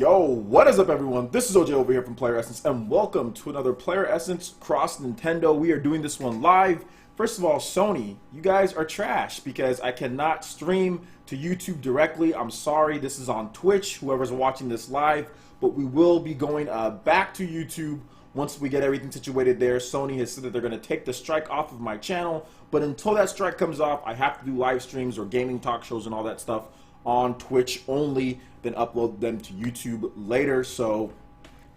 Yo, what is up everyone? This is OJ over here from PlayerEssence and welcome to another PlayerEssence Cross Nintendo. We are doing this one live. First of all, Sony, you guys are trash because I cannot stream to YouTube directly. I'm sorry, this is on Twitch, whoever's watching this live, but we will be going back to YouTube once we get everything situated there. Sony has said that they're going to take the strike off of my channel, but until that strike comes off, I have to do live streams or gaming talk shows and all that stuff on Twitch only, then upload them to YouTube later. So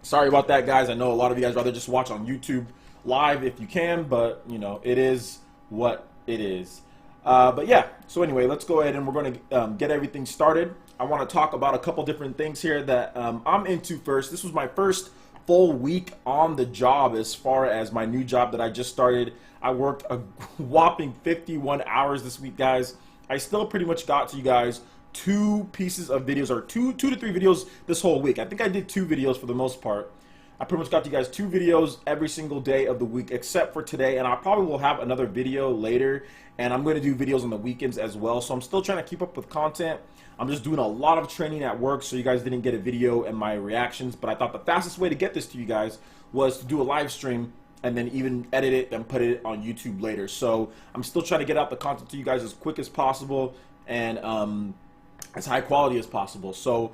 sorry about that, guys. I know a lot of you guys rather just watch on YouTube live if you can, but you know, it is what it is. But yeah, so anyway, let's go ahead and we're going to get everything started. I want to talk about a couple different things here that I'm into first. This was my first full week on the job as far as my new job that I just started. I worked a whopping 51 hours this week, guys. I still pretty much got to you guys two pieces of videos, or two to three videos this whole week. I think I did 2 videos for the most part. I pretty much got to you guys 2 videos every single day of the week except for today, and I probably will have another video later, and I'm going to do videos on the weekends as well. So I'm still trying to keep up with content. I'm just doing a lot of training at work, so you guys didn't get a video and my reactions, but I thought the fastest way to get this to you guys was to do a live stream and then even edit it and put it on YouTube later. So I'm still trying to get out the content to you guys as quick as possible and as high quality as possible. So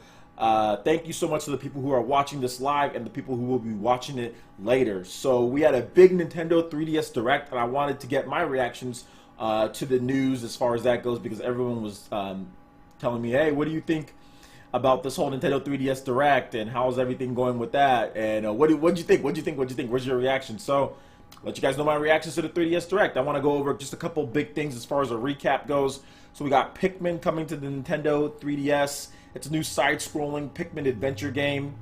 thank you so much to the people who are watching this live and the people who will be watching it later. So we had a big Nintendo 3DS Direct, and I wanted to get my reactions to the news as far as that goes, because everyone was telling me, hey, what do you think about this whole Nintendo 3DS Direct, and how's everything going with that, and what'd you think? Where's your reaction? So let you guys know my reactions to the 3DS Direct. I want to go over just a couple big things as far as a recap goes. So we got Pikmin coming to the Nintendo 3DS. It's a new side-scrolling Pikmin adventure game.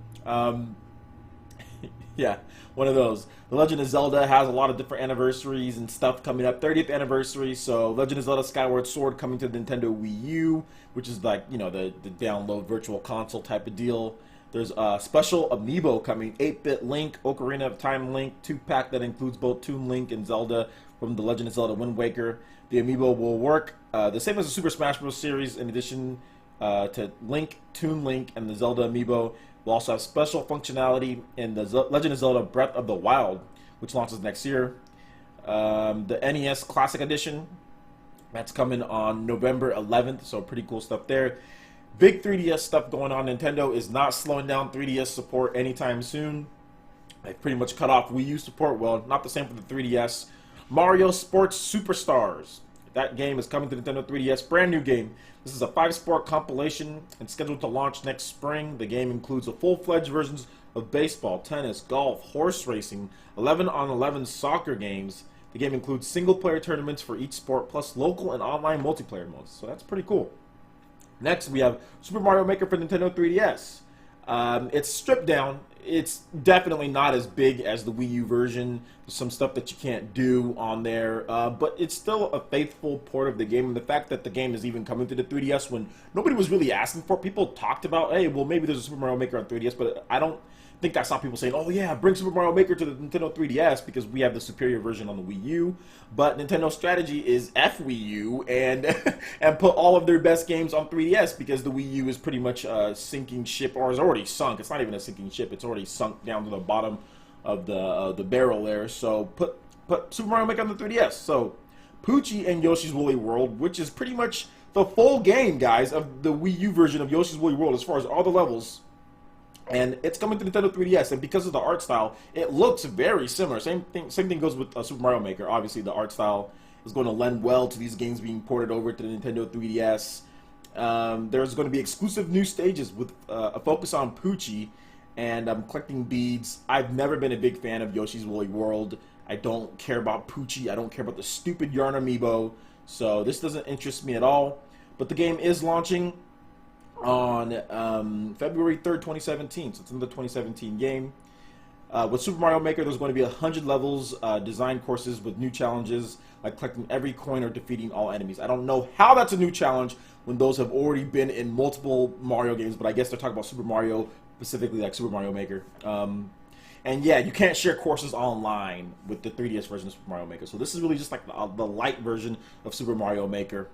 Yeah, one of those. The Legend of Zelda has a lot of different anniversaries and stuff coming up. 30th anniversary, so Legend of Zelda Skyward Sword coming to the Nintendo Wii U, which is like, you know, the download virtual console type of deal. There's a special amiibo coming, 8-bit Link, Ocarina of Time Link, 2-pack that includes both Toon Link and Zelda from The Legend of Zelda Wind Waker. The amiibo will work the same as the Super Smash Bros. Series. In addition to Link, Toon Link, and the Zelda amiibo, we'll also have special functionality in the Legend of Zelda Breath of the Wild, which launches next year. The NES Classic Edition, that's coming on November 11th, so pretty cool stuff there. Big 3DS stuff going on. Nintendo is not slowing down 3DS support anytime soon. They pretty much cut off Wii U support. Well, not the same for the 3DS. Mario Sports Superstars. That game is coming to Nintendo 3DS. Brand new game. This is a 5-sport compilation and scheduled to launch next spring. The game includes a full-fledged versions of baseball, tennis, golf, horse racing, 11-on-11 soccer games. The game includes single-player tournaments for each sport, plus local and online multiplayer modes. So that's pretty cool. Next, we have Super Mario Maker for Nintendo 3DS. It's stripped down. It's definitely not as big as the Wii U version. There's some stuff that you can't do on there, but it's still a faithful port of the game. And the fact that the game is even coming to the 3DS when nobody was really asking for it. People talked about, hey, well, maybe there's a Super Mario Maker on 3DS, but I don't think I saw people saying, oh yeah, bring Super Mario Maker to the Nintendo 3DS because we have the superior version on the Wii U. But Nintendo's strategy is F Wii U and and put all of their best games on 3DS, because the Wii U is pretty much a sinking ship, or is already sunk. It's not even a sinking ship, it's already sunk down to the bottom of the barrel there. So put Super Mario Maker on the 3DS. So Poochie and Yoshi's Woolly World, which is pretty much the full game, guys, of the Wii U version of Yoshi's Woolly World as far as all the levels. And it's coming to Nintendo 3DS, and because of the art style, it looks very similar. Same thing goes with Super Mario Maker. Obviously, the art style is going to lend well to these games being ported over to the Nintendo 3DS. There's going to be exclusive new stages with a focus on Poochie and collecting beads. I've never been a big fan of Yoshi's Woolly World. I don't care about Poochie. I don't care about the stupid yarn amiibo. So this doesn't interest me at all. But the game is launching on February 3rd, 2017, so it's another 2017 game. With Super Mario Maker, there's going to be 100 levels, design courses with new challenges, like collecting every coin or defeating all enemies. I don't know how that's a new challenge when those have already been in multiple Mario games, but I guess they're talking about Super Mario, specifically like Super Mario Maker. And yeah, you can't share courses online with the 3DS version of Super Mario Maker, so this is really just like the light version of Super Mario Maker.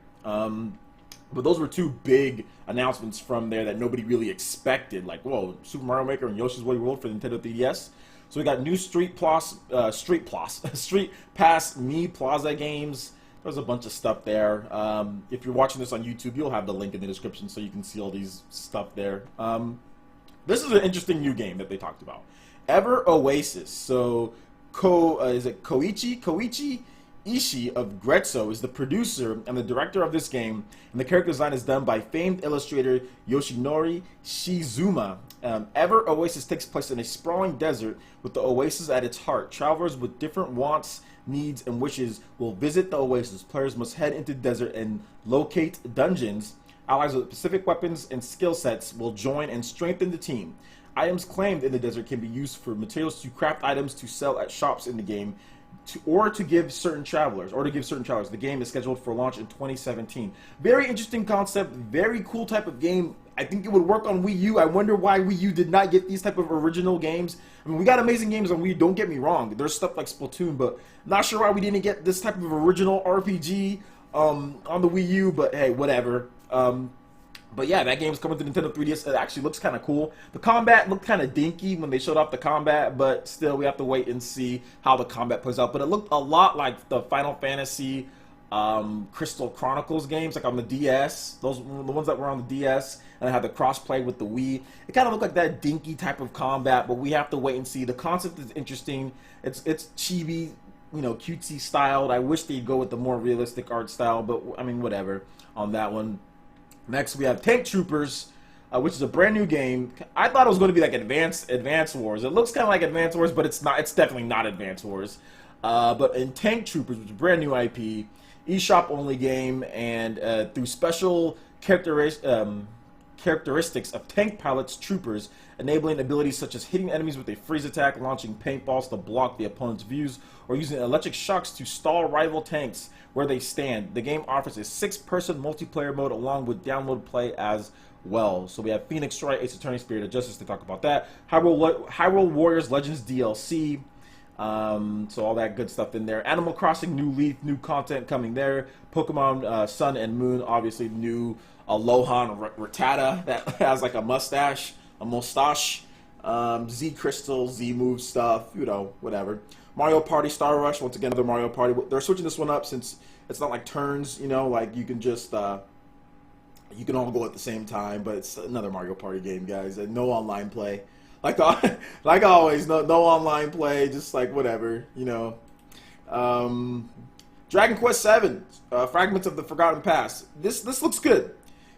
But those were two big announcements from there that nobody really expected. Like, whoa, Super Mario Maker and Yoshi's Woolly World for the Nintendo 3DS. So we got new Street Pass Me Plaza games. There's a bunch of stuff there. If you're watching this on YouTube, you'll have the link in the description so you can see all these stuff there. This is an interesting new game that they talked about. Ever Oasis. So, is it Koichi Ishii of Grezzo is the producer and the director of this game, and the character design is done by famed illustrator Yoshinori Shizuma. Ever Oasis takes place in a sprawling desert with the oasis at its heart. Travelers with different wants, needs, and wishes will visit the oasis. Players must head into the desert and locate dungeons. Allies with specific weapons and skill sets will join and strengthen the team. Items claimed in the desert can be used for materials to craft items to sell at shops in the game, or to give certain travelers. The game is scheduled for launch in 2017. Very interesting concept, very cool type of game. I think it would work on Wii U. I wonder why Wii U did not get these type of original games. I mean, we got amazing games on Wii U, don't get me wrong. There's stuff like Splatoon, but not sure why we didn't get this type of original RPG on the Wii U, but hey, whatever. But yeah, that game's coming to Nintendo 3DS. It actually looks kind of cool. The combat looked kind of dinky when they showed off the combat, but still, we have to wait and see how the combat plays out. But it looked a lot like the Final Fantasy Crystal Chronicles games, like on the DS. Those the ones that were on the DS, and it had the crossplay with the Wii. It kind of looked like that dinky type of combat, but we have to wait and see. The concept is interesting. It's chibi, cutesy styled. I wish they'd go with the more realistic art style, but I mean, whatever on that one. Next, we have Tank Troopers, which is a brand new game. I thought it was going to be like Advance Wars. It looks kind of like Advance Wars, but it's not. It's definitely not Advance Wars. But in Tank Troopers, which is a brand new IP, eShop only game, and through special characteristics of tank pilots, troopers, enabling abilities such as hitting enemies with a freeze attack, launching paintballs to block the opponent's views, or using electric shocks to stall rival tanks where they stand. The game offers a 6-person multiplayer mode along with download play as well. So we have Phoenix Wright, Ace Attorney, Spirit of Justice to talk about that. Hyrule Warriors Legends DLC. So all that good stuff in there. Animal Crossing New Leaf, new content coming there. Pokemon Sun and Moon, obviously new Alohan Rattata that has like a mustache. Z Crystal, Z Move stuff, whatever. Mario Party Star Rush, once again, another Mario Party. They're switching this one up since it's not like turns, like you can just, you can all go at the same time, but it's another Mario Party game, guys, and no online play. Like always, no online play, just like whatever, Dragon Quest VII, Fragments of the Forgotten Past. This looks good.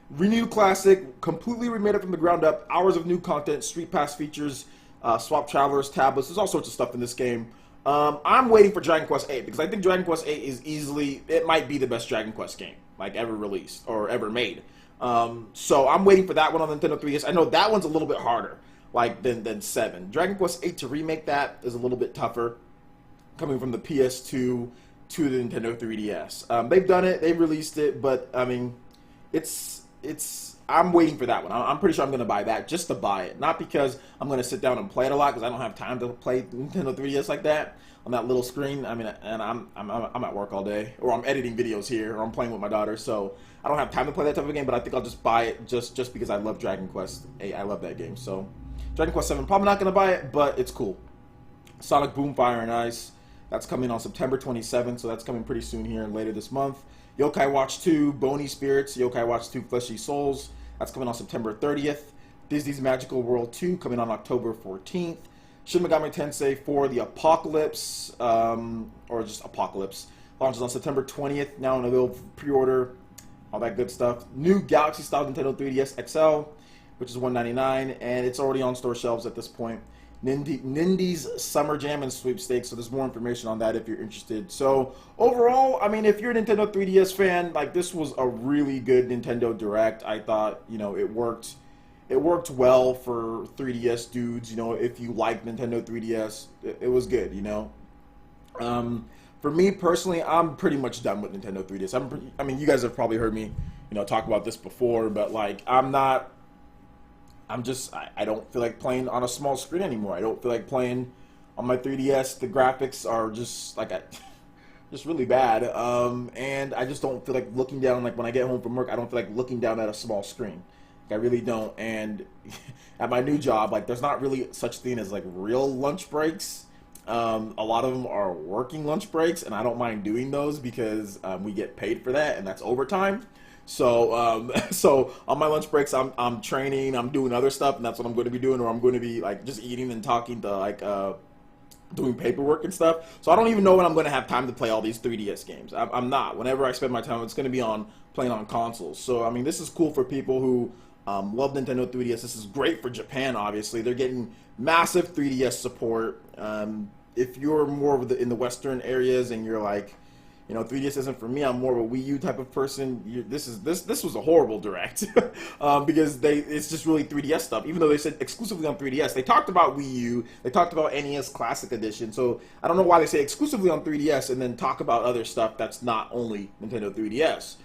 Renewed classic, completely remade it from the ground up. Hours of new content, Street Pass features, swap travelers, tablets. There's all sorts of stuff in this game. I'm waiting for Dragon Quest VIII because I think Dragon Quest VIII is it might be the best Dragon Quest game like ever released or ever made. So I'm waiting for that one on Nintendo 3DS. I know that one's a little bit harder than 7. Dragon Quest VIII, to remake that is a little bit tougher, coming from the PS2 to the Nintendo 3DS. They've done it, they've released it, but I mean, I'm waiting for that one. I'm pretty sure I'm going to buy that just to buy it. Not because I'm going to sit down and play it a lot, because I don't have time to play Nintendo 3DS like that on that little screen. I mean, and I'm at work all day, or I'm editing videos here, or I'm playing with my daughter, so I don't have time to play that type of game. But I think I'll just buy it just because I love Dragon Quest 8. I love that game. So Dragon Quest 7, probably not going to buy it, but it's cool. Sonic Boom Fire and Ice. That's coming on September 27th, so that's coming pretty soon here and later this month. Yokai Watch 2, Bony Spirits, Yokai Watch 2, Fleshy Souls. That's coming on September 30th. Disney's Magical World 2 coming on October 14th. Shin Megami Tensei 4, The Apocalypse, or just Apocalypse, launches on September 20th. Now in available pre-order, all that good stuff. New Galaxy-style Nintendo 3DS XL, which is $199, and it's already on store shelves at this point. Nindy's Summer Jam and Sweepstakes, so there's more information on that if you're interested. So overall, I mean, if you're a Nintendo 3DS fan, like, this was a really good Nintendo Direct. I thought, it worked well for 3DS dudes. If you like Nintendo 3DS, it was good. For me personally, I'm pretty much done with Nintendo 3DS. I mean, you guys have probably heard me, talk about this before, but like, I don't feel like playing on a small screen anymore. I don't feel like playing on my 3DS. The graphics are just like, just really bad. And I just don't feel like looking down, like when I get home from work, I don't feel like looking down at a small screen. Like, I really don't. And at my new job, like there's not really such thing as like real lunch breaks. A lot of them are working lunch breaks, and I don't mind doing those because we get paid for that, and that's overtime. So, so on my lunch breaks, I'm training, I'm doing other stuff, and that's what I'm going to be doing, or I'm going to be like just eating and talking to like doing paperwork and stuff. So I don't even know when I'm going to have time to play all these 3DS games. I'm not. Whenever I spend my time, it's going to be on playing on consoles. So I mean, this is cool for people who love Nintendo 3DS. This is great for Japan. Obviously, they're getting massive 3DS support. If you're more of in the Western areas and you're like, you know, 3DS isn't for me, I'm more of a Wii U type of person. This was a horrible direct because it's just really 3DS stuff. Even though they said exclusively on 3DS, they talked about Wii U, they talked about NES Classic Edition. So I don't know why they say exclusively on 3DS and then talk about other stuff that's not only Nintendo 3DS.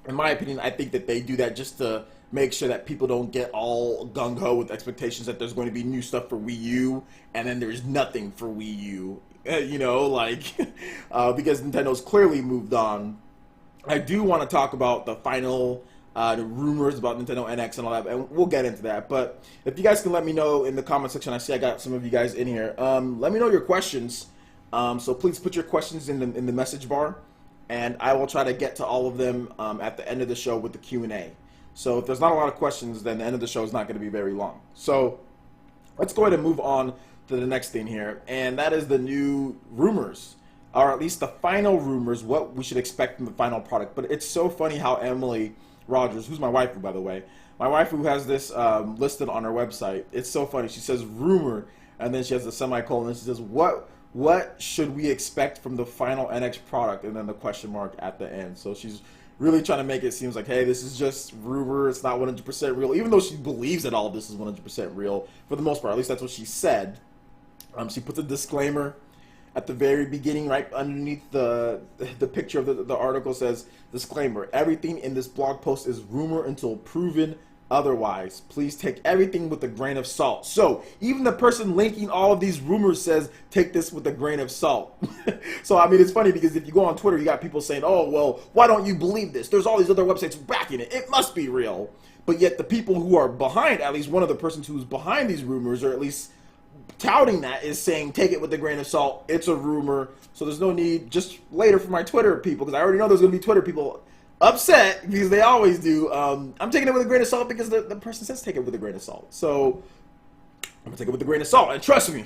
In my opinion, I think that they do that just to make sure that people don't get all gung-ho with expectations that there's going to be new stuff for Wii U, and then there's nothing for Wii U. You know, like, because Nintendo's clearly moved on. I do want to talk about the final the rumors about Nintendo NX and all that, and we'll get into that. But if you guys can let me know in the comment section, I see I got some of you guys in here. Let me know your questions. So please put your questions in the message bar, and I will try to get to all of them at the end of the show with the Q&A. So if there's not a lot of questions, then the end of the show is not going to be very long. So let's go ahead and move on to the next thing here, and that is the new rumors, or at least the final rumors, what we should expect from the final product. But it's so funny how Emily Rogers, who's my waifu, by the way, my waifu has this listed on her website. It's so funny. She says rumor, and then she has the semicolon, and she says, what should we expect from the final NX product, and then the question mark at the end. So she's really trying to make it seem like, hey, this is just rumor, it's not 100% real, even though she believes that all of this is 100% real, for the most part. At least that's what she said. She puts a disclaimer at the very beginning, right underneath the picture of the article. Says, disclaimer, everything in this blog post is rumor until proven otherwise. Please take everything with a grain of salt. So even the person linking all of these rumors says, take this with a grain of salt. So I mean, it's funny because if you go on Twitter, you got people saying, oh, well, why don't you believe this? There's all these other websites backing it. It must be real. But yet the people who are behind, at least one of the persons who's behind these rumors, or at least touting that, is saying take it with a grain of salt, it's a rumor. So there's no need just later for my Twitter people, because I already know there's going to be Twitter people upset, because they always do. I'm taking it with a grain of salt because the person says take it with a grain of salt. So I'm going to take it with a grain of salt, and trust me,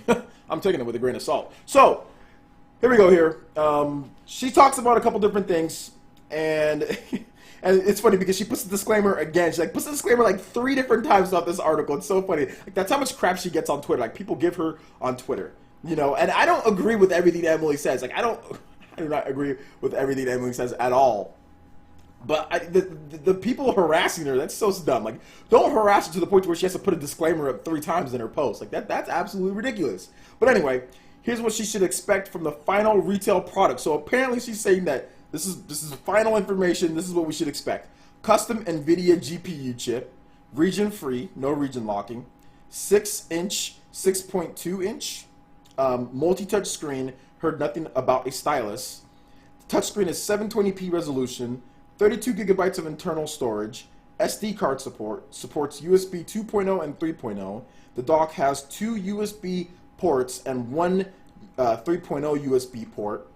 I'm taking it with a grain of salt. So here we go here. She talks about a couple different things, and and it's funny because she puts the disclaimer again. She like puts the disclaimer like 3 different times throughout this article. It's so funny. Like, that's how much crap she gets on Twitter. Like, people give her on Twitter, you know. And I don't agree with everything Emily says. Like, I do not agree with everything Emily says at all. But the people harassing her, that's so dumb. Like, don't harass her to the point where she has to put a disclaimer up 3 times in her post. Like, that's absolutely ridiculous. But anyway, here's what she should expect from the final retail product. So apparently she's saying that this is final information. This is what we should expect. Custom NVIDIA GPU chip, region free, no region locking, 6-inch, 6.2-inch, multi-touch screen. Heard nothing about a stylus. Touchscreen is 720p resolution, 32 gigabytes of internal storage, SD card support, supports USB 2.0 and 3.0. The dock has 2 USB ports and 1 3.0 USB port.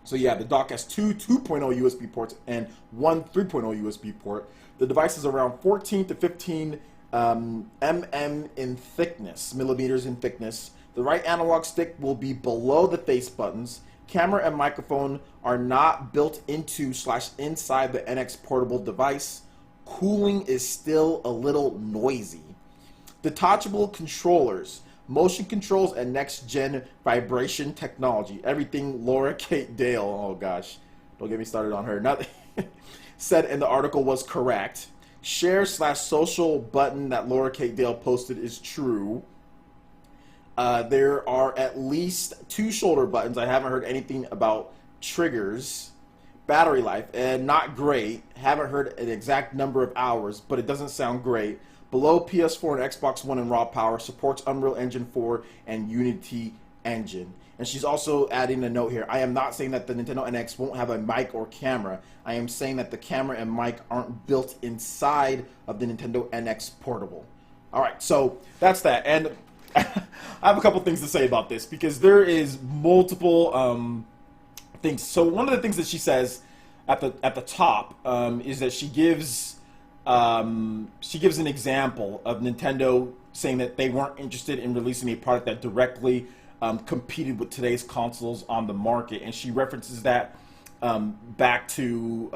So yeah, the dock has 2 2.0 USB ports and 1 3.0 USB port. The device is around 14 to 15 mm in thickness, millimeters in thickness. The right analog stick will be below the face buttons. Camera and microphone are not built into / inside the NX portable device. Cooling is still a little noisy. Detachable controllers, motion controls, and next-gen vibration technology. Everything Laura Kate Dale, oh gosh, don't get me started on her, nothing said in the article was correct. Share / social button that Laura Kate Dale posted is true. There are at least 2 shoulder buttons. I haven't heard anything about triggers. Battery life, not great. Haven't heard an exact number of hours, but it doesn't sound great. Below PS4 and Xbox One and raw power. Supports Unreal Engine 4 and Unity Engine. And she's also adding a note here. I am not saying that the Nintendo NX won't have a mic or camera. I am saying that the camera and mic aren't built inside of the Nintendo NX Portable. All right, so that's that. And I have a couple things to say about this because there is multiple things. So one of the things that she says at the top is that she gives an example of Nintendo saying that they weren't interested in releasing a product that directly competed with today's consoles on the market, and she references that back to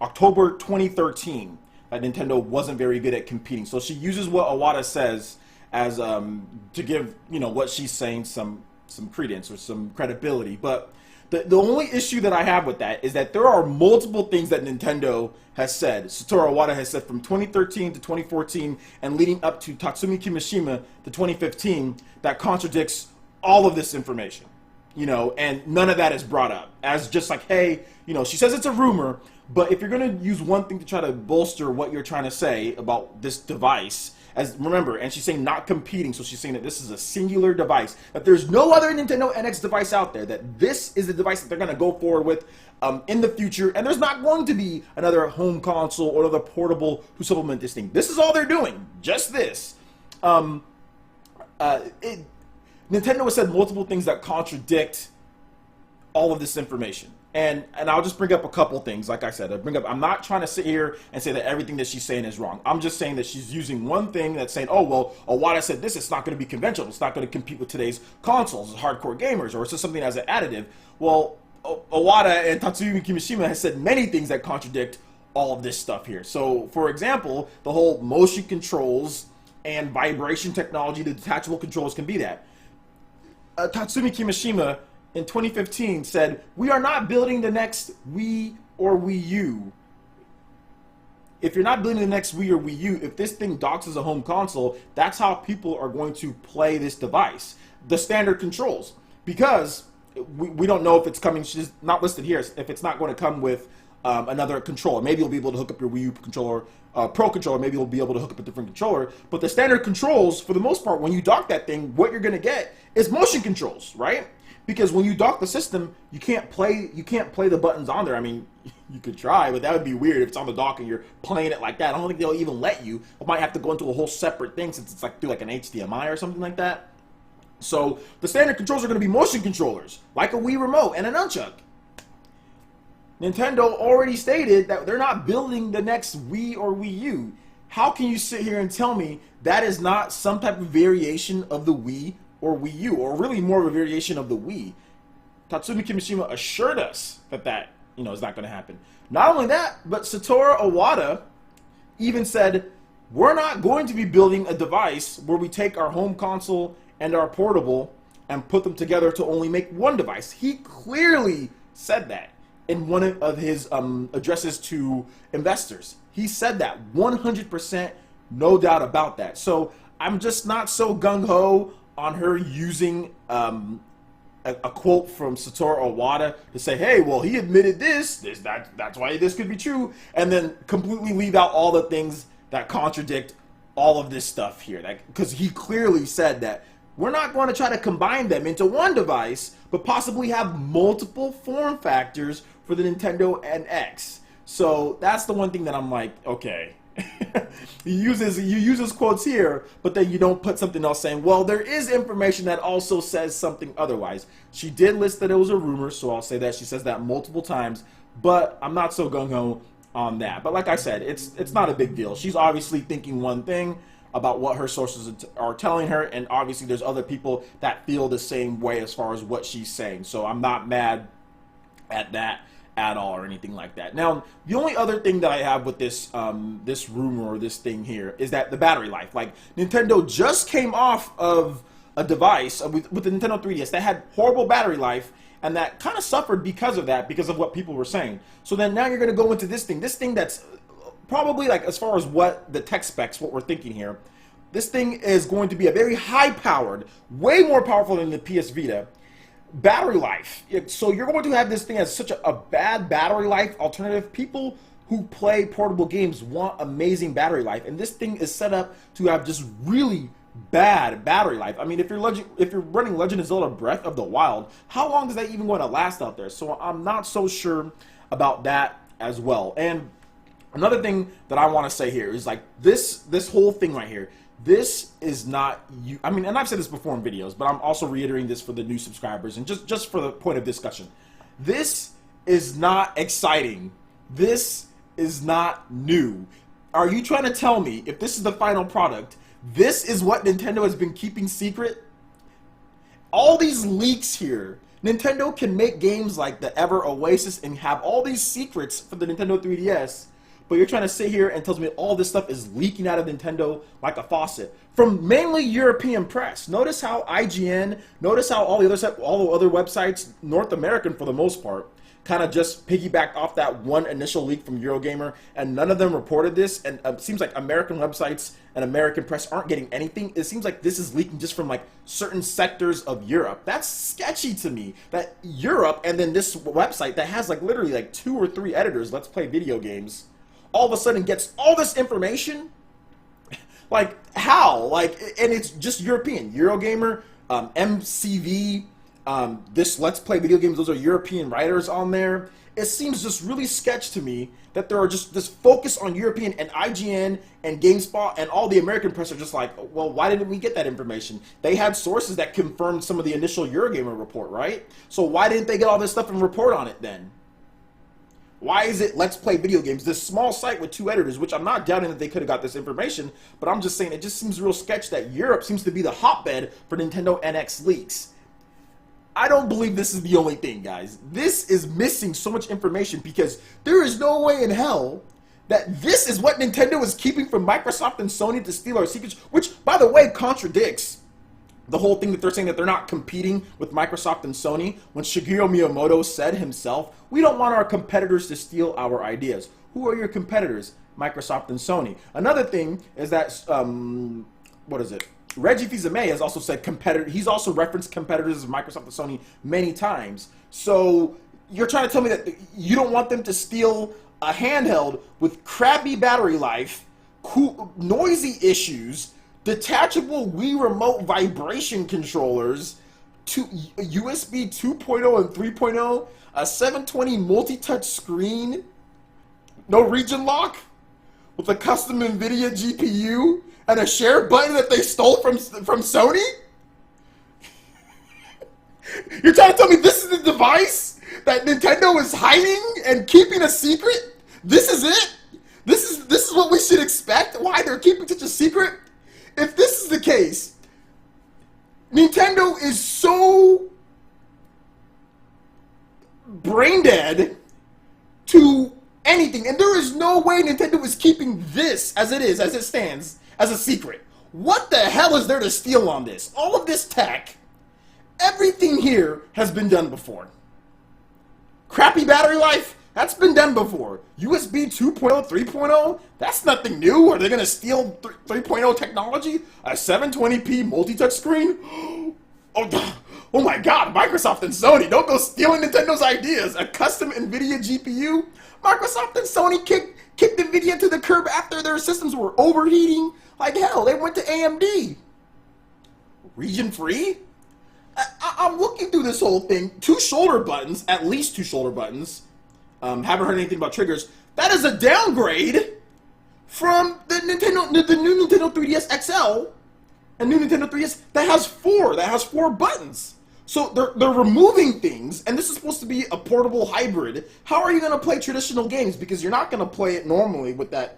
October 2013, that Nintendo wasn't very good at competing. So she uses what Iwata says as to give what she's saying some credence or some credibility. But the only issue that I have with that is that there are multiple things that Nintendo has said. Satoru Iwata has said from 2013 to 2014 and leading up to Tatsumi Kimishima to 2015 that contradicts all of this information. And none of that is brought up as just like, hey, she says it's a rumor, but if you're going to use one thing to try to bolster what you're trying to say about this device, remember, and she's saying not competing, so she's saying that this is a singular device, that there's no other Nintendo NX device out there, that this is the device that they're going to go forward with in the future, and there's not going to be another home console or another portable to supplement this thing. This is all they're doing, just this. Nintendo has said multiple things that contradict all of this information. And I'll just bring up a couple things. Like I said, I'm not trying to sit here and say that everything that she's saying is wrong. I'm just saying that she's using one thing that's saying, oh, well, Iwata said this, it's not going to be conventional. It's not going to compete with today's consoles, hardcore gamers, or it's just something as an additive. Well, Iwata and Tatsumi Kimishima has said many things that contradict all of this stuff here. So, for example, the whole motion controls and vibration technology, the detachable controls can be that. Tatsumi Kimishima in 2015 said, we are not building the next Wii or Wii U. If you're not building the next Wii or Wii U, if this thing docks as a home console, that's how people are going to play this device. The standard controls. Because we don't know if it's coming, she's not listed here, if it's not going to come with another controller. Maybe you'll be able to hook up your Wii U controller, Pro controller, maybe you'll be able to hook up a different controller. But the standard controls, for the most part, when you dock that thing, what you're going to get is motion controls, right? Because when you dock the system, you can't play the buttons on there. I mean, you could try, but that would be weird if it's on the dock and you're playing it like that. I don't think they'll even let you. It might have to go into a whole separate thing since it's like through like an HDMI or something like that. So the standard controls are going to be motion controllers, like a Wii remote and a nunchuck. Nintendo already stated that they're not building the next Wii or Wii U. How can you sit here and tell me that is not some type of variation of the Wii or Wii U, or really more of a variation of the Wii? Tatsumi Kimishima assured us that is not going to happen. Not only that, but Satoru Iwata even said, we're not going to be building a device where we take our home console and our portable and put them together to only make one device. He clearly said that in one of his addresses to investors. He said that 100%, no doubt about that. So I'm just not so gung-ho on her using a quote from Satoru Iwata to say, hey, well, he admitted that's why this could be true, and then completely leave out all the things that contradict all of this stuff here. Because he clearly said that we're not going to try to combine them into one device, but possibly have multiple form factors for the Nintendo NX. So that's the one thing that I'm like, okay. You use his quotes here, but then you don't put something else saying, well, there is information that also says something otherwise. She did list that it was a rumor, so I'll say that. She says that multiple times, but I'm not so gung-ho on that. But like I said, it's not a big deal. She's obviously thinking one thing about what her sources are telling her, and obviously there's other people that feel the same way as far as what she's saying. So I'm not mad at that at all or anything like that. Now, the only other thing that I have with this this rumor or this thing here is that the battery life. Like, Nintendo just came off of a device with the Nintendo 3DS that had horrible battery life, and that kind of suffered because of that, because of what people were saying. So then now you're going to go into this thing that's probably, like, as far as what the tech specs, what we're thinking here, this thing is going to be a very high-powered, way more powerful than the PS Vita, battery life. So you're going to have this thing as such a bad battery life alternative. People who play portable games want amazing battery life, and this thing is set up to have just really, bad battery life. I mean, if you're running Legend of Zelda Breath of the Wild, how long is that even going to last out there? So I'm not so sure about that as well. And another thing that I want to say here is like this whole thing right here. This is not you. I mean, and I've said this before in videos, but I'm also reiterating this for the new subscribers and just for the point of discussion. This is not exciting. This is not new. Are you trying to tell me if this is the final product, this is what Nintendo has been keeping secret? All these leaks here. Nintendo can make games like the Ever Oasis and have all these secrets for the Nintendo 3DS, but you're trying to sit here and tell me all this stuff is leaking out of Nintendo like a faucet from mainly European press. Notice how IGN, notice how all the other websites, North American for the most part, kind of just piggybacked off that one initial leak from Eurogamer, and none of them reported this. And it seems like American websites and American press aren't getting anything. It seems like this is leaking just from like certain sectors of Europe. That's sketchy to me. That Europe and then this website that has like literally like 2 or 3 editors, Let's Play Video Games, all of a sudden gets all this information. Like how? Like, and it's just European. Eurogamer, MCV. This Let's Play Video Games, those are European writers on there. It seems just really sketch to me that there are just this focus on European, and IGN and GameSpot and all the American press are just like, well, why didn't we get that information? They had sources that confirmed some of the initial Eurogamer report, right? So why didn't they get all this stuff and report on it then? Why is it Let's Play Video Games, this small site with 2 editors, which I'm not doubting that they could have got this information, but I'm just saying it just seems real sketch that Europe seems to be the hotbed for Nintendo NX leaks. I don't believe this is the only thing, guys. This is missing so much information because there is no way in hell that this is what Nintendo is keeping from Microsoft and Sony to steal our secrets, which, by the way, contradicts the whole thing that they're saying that they're not competing with Microsoft and Sony when Shigeru Miyamoto said himself, we don't want our competitors to steal our ideas. Who are your competitors? Microsoft and Sony. Another thing is that, what is it? Reggie Fils-Aimé has also said competitor. He's also referenced competitors of Microsoft and Sony many times. So you're trying to tell me that you don't want them to steal a handheld with crappy battery life, noisy issues, detachable Wii remote vibration controllers, USB 2.0 and 3.0, a 720 multi-touch screen, no region lock, with a custom NVIDIA GPU, and a share button that they stole from Sony? You're trying to tell me this is the device that Nintendo is hiding and keeping a secret? This is it? This is what we should expect? Why they're keeping such a secret? If this is the case, Nintendo is so brain dead to anything, and there is no way Nintendo is keeping this as it stands, as a secret. What the hell is there to steal on this? All of this tech, everything here has been done before. Crappy battery life, that's been done before. USB 2.0, 3.0, that's nothing new. Are they going to steal 3.0 technology? A 720p multi-touch screen? Oh my god, Microsoft and Sony, don't go stealing Nintendo's ideas. A custom NVIDIA GPU? Microsoft and Sony kicked NVIDIA to the curb after their systems were overheating. Like hell, they went to AMD. Region free? I'm looking through this whole thing. 2 shoulder buttons, at least 2 shoulder buttons. Haven't heard anything about triggers. That is a downgrade from the new Nintendo 3DS XL and new Nintendo 3DS that has 4 buttons. So they're removing things, and this is supposed to be a portable hybrid. How are you going to play traditional games? Because you're not going to play it normally with that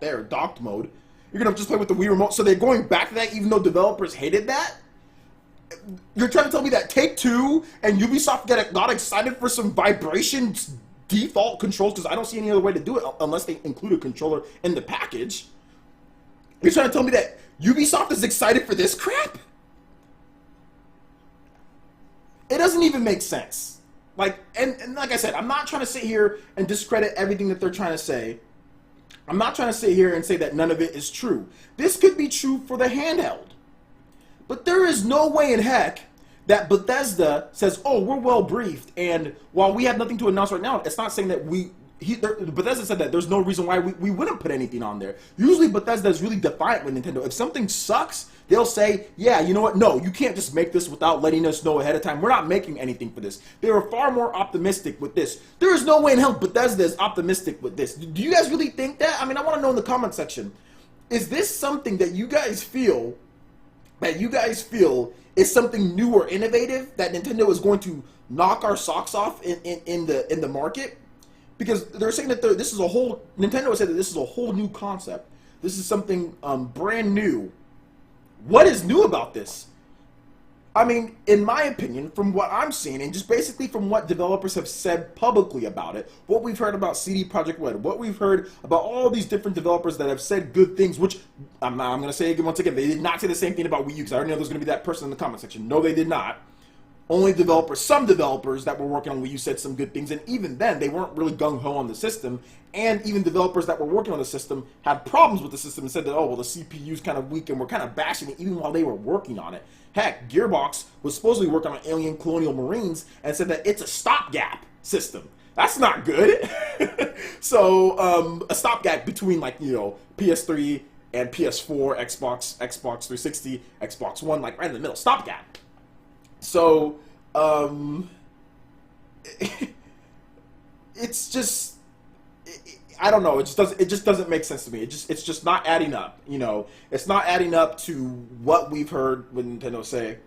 there docked mode. You're going to just play with the Wii remote. So they're going back to that, even though developers hated that. You're trying to tell me that Take-Two and Ubisoft got excited for some vibration default controls, because I don't see any other way to do it unless they include a controller in the package. You're trying to tell me that Ubisoft is excited for this crap? It doesn't even make sense. Like, and like I said, I'm not trying to sit here and discredit everything that they're trying to say. I'm not trying to sit here and say that none of it is true. This could be true for the handheld. But there is no way in heck that Bethesda says, oh, we're well briefed, and while we have nothing to announce right now, it's not saying that Bethesda said that there's no reason why we wouldn't put anything on there. Usually Bethesda is really defiant with Nintendo. If something sucks, they'll say, yeah, you know what, no, you can't just make this without letting us know ahead of time. We're not making anything for this. They were far more optimistic with this. There is no way in hell Bethesda is optimistic with this. Do you guys really think that? I mean, I want to know in the comment section. Is this something that you guys feel is something new or innovative that Nintendo is going to knock our socks off in the market? Because they're saying that this is a whole, Nintendo said that this is a whole new concept. This is something brand new. What is new about this? I mean, in my opinion, from what I'm seeing, and just basically from what developers have said publicly about it, what we've heard about CD Projekt Red, what we've heard about all these different developers that have said good things, which I'm going to say again, once again, they did not say the same thing about Wii U, because I already know there's going to be that person in the comment section. No, they did not. Only developers, some developers that were working on Wii U said some good things, and even then, they weren't really gung-ho on the system, and even developers that were working on the system had problems with the system and said that, oh, well, the CPU's kind of weak, and we're kind of bashing it even while they were working on it. Heck, Gearbox was supposedly working on Alien Colonial Marines and said that it's a stopgap system. That's not good. So, a stopgap between, like, you know, PS3 and PS4, Xbox 360, Xbox One, like right in the middle, stopgap. So, it's just, I don't know. It just doesn't make sense to me. It's just not adding up. You know, it's not adding up to what we've heard with Nintendo say.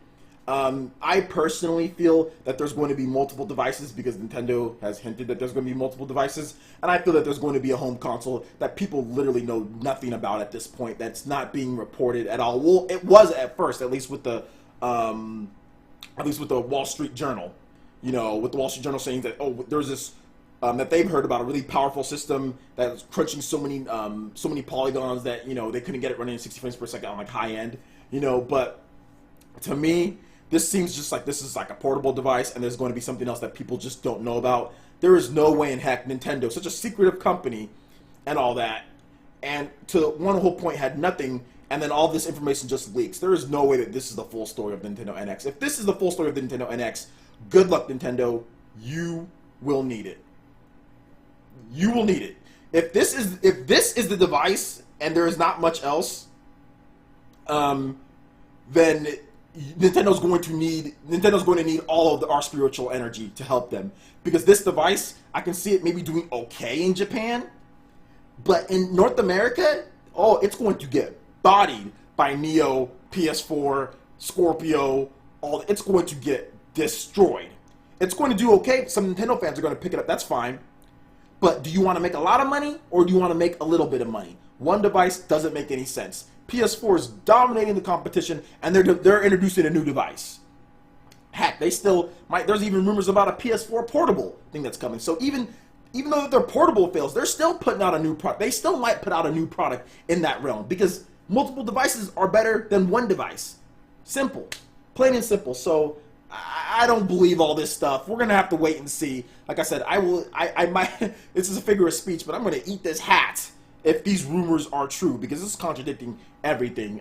I personally feel that there's going to be multiple devices because Nintendo has hinted that there's going to be multiple devices, and I feel that there's going to be a home console that people literally know nothing about at this point. That's not being reported at all. Well, it was at first, at least with the Wall Street Journal. You know, with the Wall Street Journal saying that, oh, there's this. That they've heard about a really powerful system that's crunching so many polygons that, you know, they couldn't get it running in 60 frames per second on like high end, you know. But to me, this seems just like this is like a portable device, and there's going to be something else that people just don't know about. There is no way in heck Nintendo, such a secretive company, and all that, and to one whole point had nothing, and then all this information just leaks. There is no way that this is the full story of the Nintendo NX. If this is the full story of the Nintendo NX, good luck, Nintendo. You will need it. You will need it. If this is the device and there is not much else, then Nintendo's going to need all of our spiritual energy to help them, because this device, I can see it maybe doing okay in Japan, but in North America, oh, it's going to get bodied by Neo, PS4, Scorpio. It's going to get destroyed. It's going to do okay. Some Nintendo fans are going to pick it up. That's fine. But do you want to make a lot of money, or do you want to make a little bit of money? One device doesn't make any sense. PS4 is dominating the competition, and they're introducing a new device. Heck, they still might. There's even rumors about a PS4 portable thing that's coming. So even though their portable fails, they're still putting out a new product. They still might put out a new product in that realm, because multiple devices are better than one device. Simple, plain and simple. So I don't believe all this stuff. We're gonna have to wait and see. Like I said, I might. This is a figure of speech, but I'm gonna eat this hat if these rumors are true, because this is contradicting everything.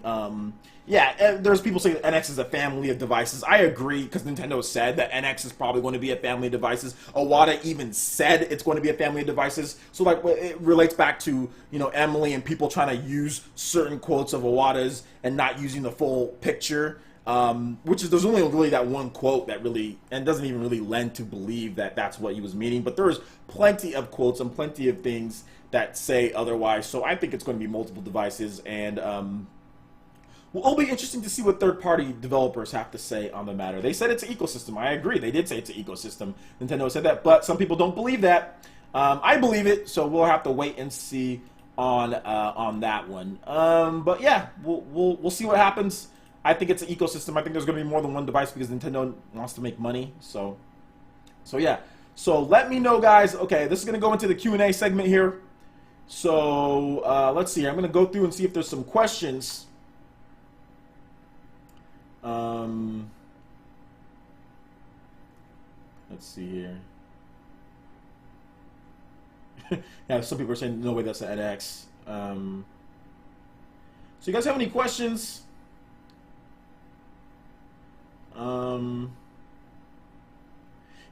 Yeah, there's people saying that NX is a family of devices. I agree, because Nintendo said that NX is probably going to be a family of devices. Iwata even said it's going to be a family of devices. So like, it relates back to, you know, Emily and people trying to use certain quotes of Iwata's and not using the full picture. Which is, there's only really that one quote that really, and doesn't even really lend to believe that that's what he was meaning, but there's plenty of quotes and plenty of things that say otherwise. So I think it's going to be multiple devices, and well, it'll be interesting to see what third-party developers have to say on the matter. They said it's an ecosystem. I agree, they did say it's an ecosystem. Nintendo said that, but some people don't believe that. I believe it, so we'll have to wait and see on that one. But yeah, we'll see what happens. I think it's an ecosystem. I think there's going to be more than one device because Nintendo wants to make money. So yeah. So let me know, guys. Okay, this is going to go into the Q&A segment here. So let's see. I'm going to go through and see if there's some questions. Let's see here. Yeah, some people are saying, no way, that's an NX. So you guys have any questions?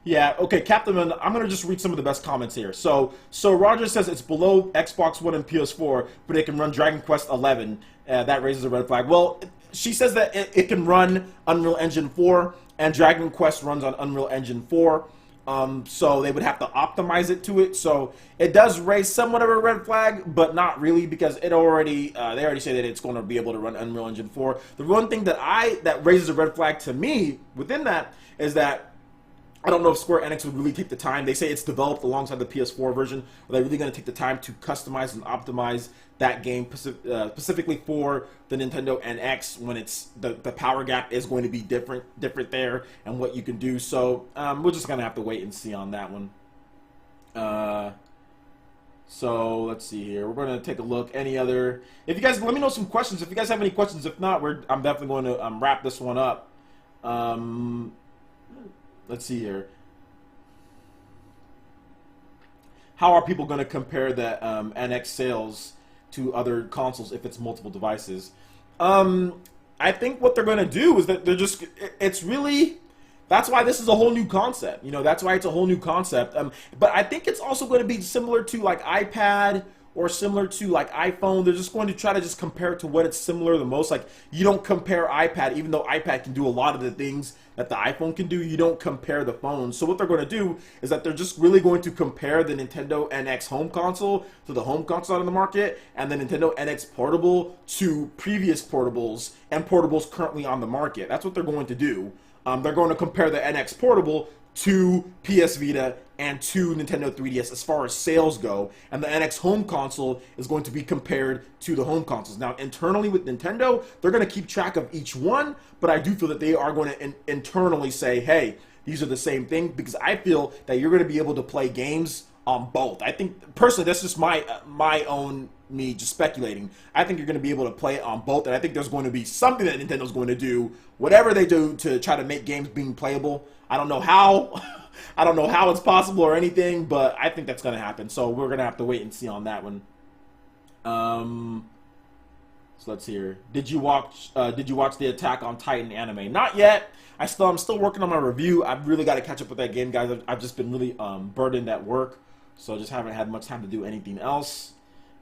Yeah, okay, Captain, I'm going to just read some of the best comments here. So Roger says it's below Xbox One and PS4, but it can run Dragon Quest 11. That raises a red flag. Well, she says that it can run Unreal Engine 4, and Dragon Quest runs on Unreal Engine 4. So they would have to optimize it to it. So it does raise somewhat of a red flag, but not really, because it already they already say that it's going to be able to run Unreal Engine 4. The one thing that raises a red flag to me within that is that I don't know if Square Enix would really take the time. They say it's developed alongside the PS4 version. Are they really going to take the time to customize and optimize that game specifically for the Nintendo NX, when it's the power gap is going to be different there, and what you can do? So we're just going to have to wait and see on that one. So let's see here. We're going to take a look. Any other? If you guys, let me know some questions. If you guys have any questions, if not, I'm definitely going to wrap this one up. Let's see here. How are people going to compare the NX sales to other consoles if it's multiple devices? I think what they're going to do is that it's really, that's why this is a whole new concept. You know, that's why it's a whole new concept. But I think it's also going to be similar to like iPad or similar to like iPhone. They're just going to try to just compare to what it's similar the most. Like, you don't compare iPad, even though iPad can do a lot of the things that the iPhone can do, you don't compare the phones. So what they're going to do is that they're just really going to compare the Nintendo NX home console to the home console on the market, and the Nintendo NX portable to previous portables and portables currently on the market. That's what they're going to do. They're going to compare the NX portable to PS Vita and to Nintendo 3DS as far as sales go, and the NX home console is going to be compared to the home consoles. Now, internally with Nintendo, they're going to keep track of each one, but I do feel that they are going to internally say, hey, these are the same thing, because I feel that you're going to be able to play games on both. I think, personally, that's just my own me just speculating. I think you're going to be able to play it on both, and I think there's going to be something that Nintendo's going to do, whatever they do, to try to make games being playable. I don't know how. I don't know how it's possible or anything, but I think that's going to happen. So we're going to have to wait and see on that one. So let's see here. Did you watch the Attack on Titan anime? Not yet. I'm still working on my review. I've really got to catch up with that game, guys. I've just been really burdened at work, so just haven't had much time to do anything else.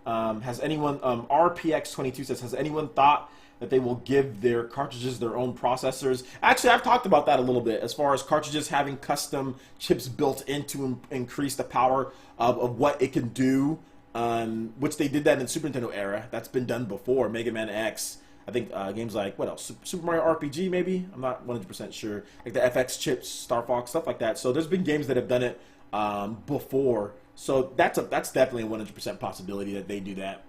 Has anyone, RPX22 says, has anyone thought that they will give their cartridges their own processors? Actually, I've talked about that a little bit, as far as cartridges having custom chips built in to increase the power of what it can do, which they did that in the Super Nintendo era. That's been done before. Mega Man X. I think games like, what else? Super Mario RPG, maybe? I'm not 100% sure. Like the FX chips, Star Fox, stuff like that. So there's been games that have done it before. So that's definitely a 100% possibility that they do that.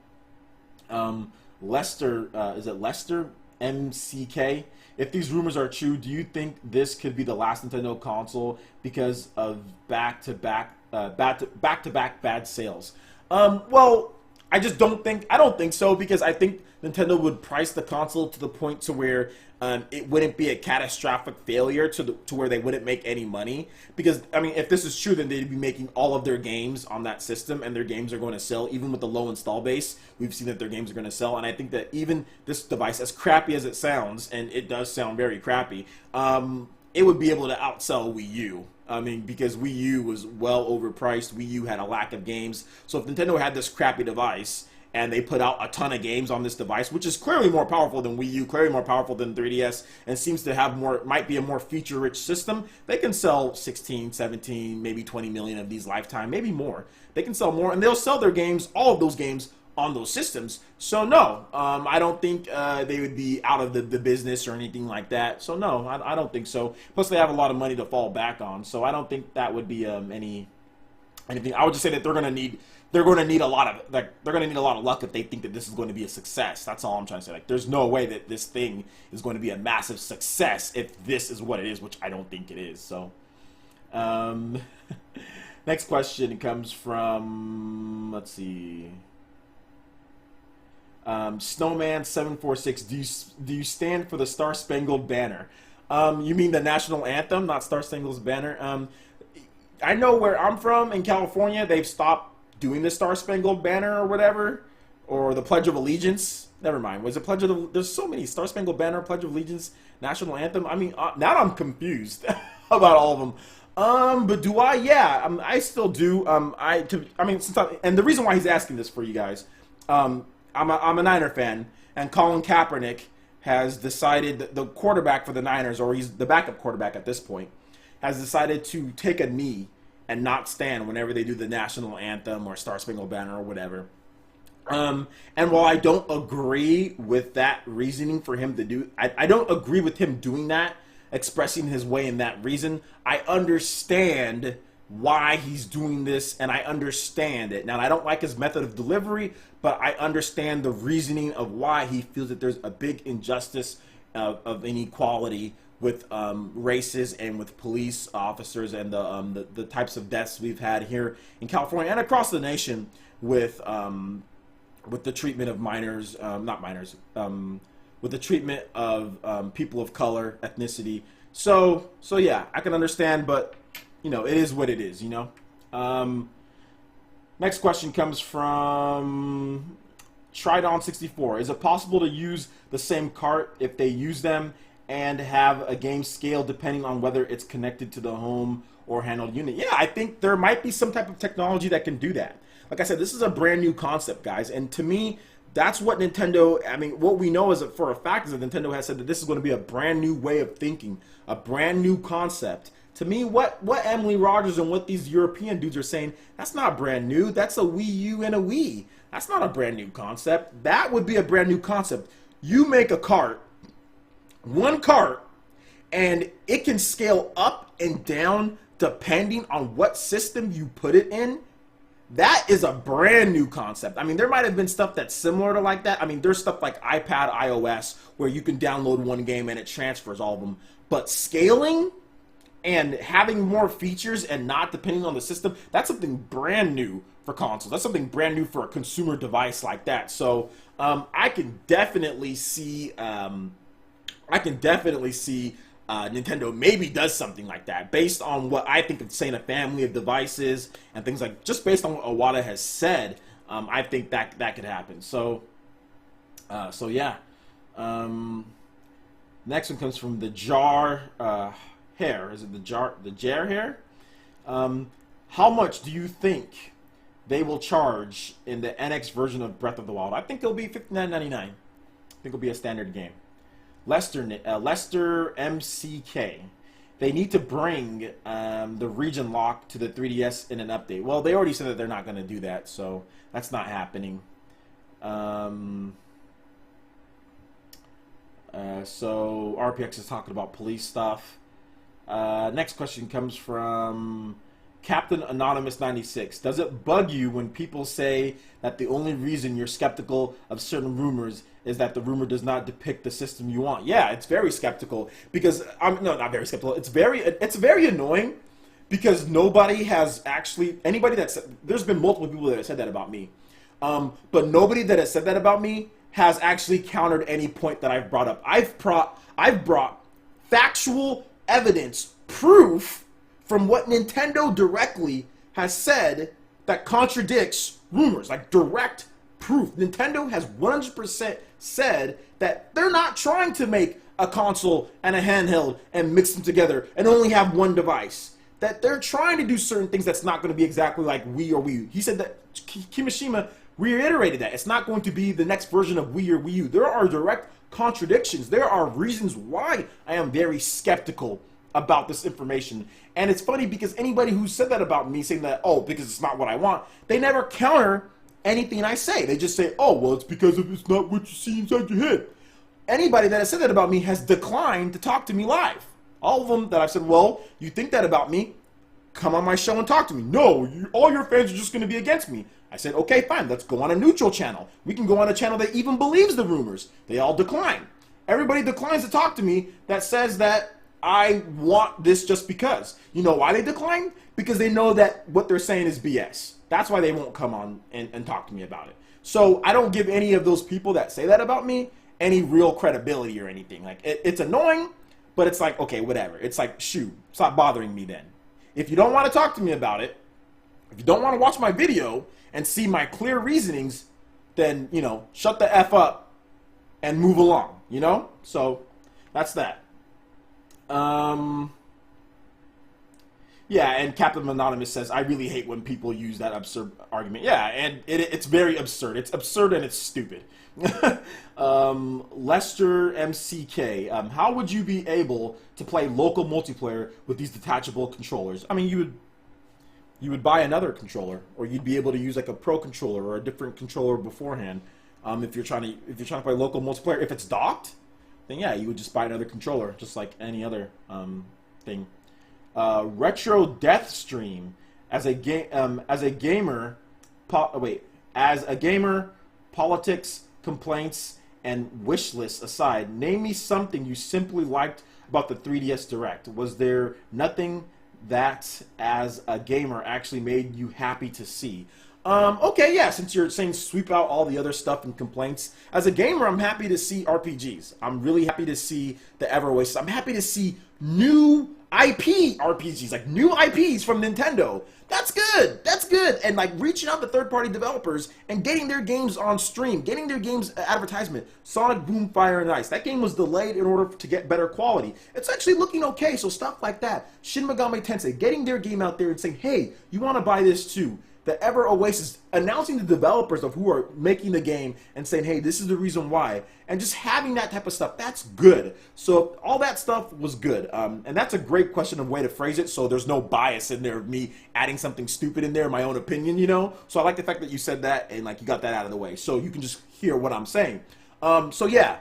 Lester, is it Lester MCK? If these rumors are true, do you think this could be the last Nintendo console because of back-to-back bad sales? Well, I don't think so, because I think Nintendo would price the console to the point to where it wouldn't be a catastrophic failure to where they wouldn't make any money. Because, I mean, if this is true, then they'd be making all of their games on that system, and their games are going to sell. Even with the low install base, we've seen that their games are going to sell. And I think that even this device, as crappy as it sounds, and it does sound very crappy, it would be able to outsell Wii U. I mean, because Wii U was well overpriced. Wii U had a lack of games. So if Nintendo had this crappy device, and they put out a ton of games on this device, which is clearly more powerful than Wii U, clearly more powerful than 3DS, and seems to have might be a more feature-rich system, they can sell 16, 17, maybe 20 million of these lifetime, maybe more. They can sell more, and they'll sell their games, all of those games, on those systems. So no, I don't think they would be out of the business or anything like that. So no, I don't think so. Plus, they have a lot of money to fall back on, so I don't think that would be anything. I would just say that they're going to need a lot of luck if they think that this is going to be a success. That's all I'm trying to say. Like, there's no way that this thing is going to be a massive success if this is what it is, which I don't think it is. So, next question comes from, let's see, Snowman746. Do you stand for the Star Spangled Banner? You mean the national anthem, not Star Spangled Banner? I know where I'm from in California, they've stopped doing the Star Spangled Banner or whatever, or the Pledge of Allegiance. Never mind. Was it Pledge of there's so many. Star Spangled Banner, Pledge of Allegiance, National Anthem. I mean, now I'm confused about all of them. But do I? Yeah, I still do. And the reason why he's asking this for you guys, I'm a Niner fan, and Colin Kaepernick has decided, the quarterback for the Niners, or he's the backup quarterback at this point, has decided to take a knee and not stand whenever they do the national anthem or Star Spangled Banner or whatever. And while I don't agree with that reasoning for him to do, I don't agree with him doing that, expressing his way in that reason. I understand why he's doing this, and I understand it. Now, I don't like his method of delivery, but I understand the reasoning of why he feels that there's a big injustice of inequality with races and with police officers and the types of deaths we've had here in California and across the nation with the treatment of minors, not minors, with the treatment of people of color, ethnicity. So yeah, I can understand, but you know, it is what it is, you know. Next question comes from Tridon64. Is it possible to use the same cart if they use them and have a game scale depending on whether it's connected to the home or handheld unit? Yeah, I think there might be some type of technology that can do that. Like I said, this is a brand new concept, guys, and to me, that's what Nintendo, I mean, what we know is that for a fact is that Nintendo has said that this is going to be a brand new way of thinking, a brand new concept. To me, what Emily Rogers and what these European dudes are saying, that's not brand new. That's a Wii U and a Wii. That's not a brand new concept. That would be a brand new concept. You make a cart, one cart, and it can scale up and down depending on what system you put it in. That is a brand new concept. I mean, there might have been stuff that's similar to like that. I mean, there's stuff like iPad, iOS, where you can download one game and it transfers all of them. But scaling and having more features and not depending on the system, that's something brand new for consoles. That's something brand new for a consumer device like that. So I can definitely see Nintendo maybe does something like that based on what I think of saying a family of devices and things like, just based on what Iwata has said. I think that could happen. So yeah. Next one comes from the Jar Hair. Is it the Jar Hair? How much do you think they will charge in the NX version of Breath of the Wild? I think it'll be $59.99. I think it'll be a standard game. Lester MCK. They need to bring the region lock to the 3DS in an update. Well, they already said that they're not going to do that, so that's not happening. So RPX is talking about police stuff. Next question comes from Captain Anonymous 96. Does it bug you when people say that the only reason you're skeptical of certain rumors is that the rumor does not depict the system you want? Yeah, it's very skeptical because no, not very skeptical. It's very annoying because nobody has actually there's been multiple people that have said that about me, but nobody that has said that about me has actually countered any point that I've brought up. I've brought factual evidence, proof from what Nintendo directly has said that contradicts rumors, like direct proof. Nintendo has 100% said that they're not trying to make a console and a handheld and mix them together and only have one device. That they're trying to do certain things that's not going to be exactly like Wii or Wii U. He said that, Kimishima reiterated that. It's not going to be the next version of Wii or Wii U. There are direct contradictions. There are reasons why I am very skeptical about this information. And it's funny because anybody who said that about me, saying that, oh, because it's not what I want, they never counter anything I say. They just say, oh, well, it's because it's not what you see inside your head. Anybody that has said that about me has declined to talk to me live. All of them that I've said, well, you think that about me, come on my show and talk to me. No, all your fans are just going to be against me. I said, okay, fine, let's go on a neutral channel. We can go on a channel that even believes the rumors. They all decline. Everybody declines to talk to me that says that I want this just because. You know why they decline? Because they know that what they're saying is BS. That's why they won't come on and talk to me about it. So I don't give any of those people that say that about me any real credibility or anything. Like, it's annoying, but it's like, okay, whatever. It's like, shoot, stop bothering me then. If you don't want to talk to me about it, if you don't want to watch my video and see my clear reasonings, then, you know, shut the F up and move along, you know? So that's that. Yeah, and Captain Anonymous says, I really hate when people use that absurd argument. Yeah, and it's very absurd. It's absurd and it's stupid. Lester MCK, how would you be able to play local multiplayer with these detachable controllers? I mean, you would buy another controller, or you'd be able to use like a pro controller or a different controller beforehand. If you're trying to play local multiplayer, if it's docked, then yeah, you would just buy another controller, just like any other thing. Retro Death Stream, as a gamer, politics, complaints, and wish lists aside, name me something you simply liked about the 3DS Direct. Was there nothing that, as a gamer, actually made you happy to see? Okay, yeah, since you're saying sweep out all the other stuff and complaints, as a gamer, I'm happy to see RPGs. I'm really happy to see the Ever Oasis. I'm happy to see new IP RPGs, like new IPs from Nintendo. That's good. That's good. And like reaching out to third-party developers and getting their games on stream, getting their games advertisement. Sonic Boom Fire and Ice. That game was delayed in order to get better quality. It's actually looking okay. So stuff like that. Shin Megami Tensei, getting their game out there and saying, hey, you want to buy this too. The Ever Oasis, announcing the developers of who are making the game and saying, hey, this is the reason why. And just having that type of stuff, that's good. So all that stuff was good. And that's a great question of way to phrase it, so there's no bias in there of me adding something stupid in there, my own opinion, you know? So I like the fact that you said that and like you got that out of the way. So you can just hear what I'm saying. So yeah,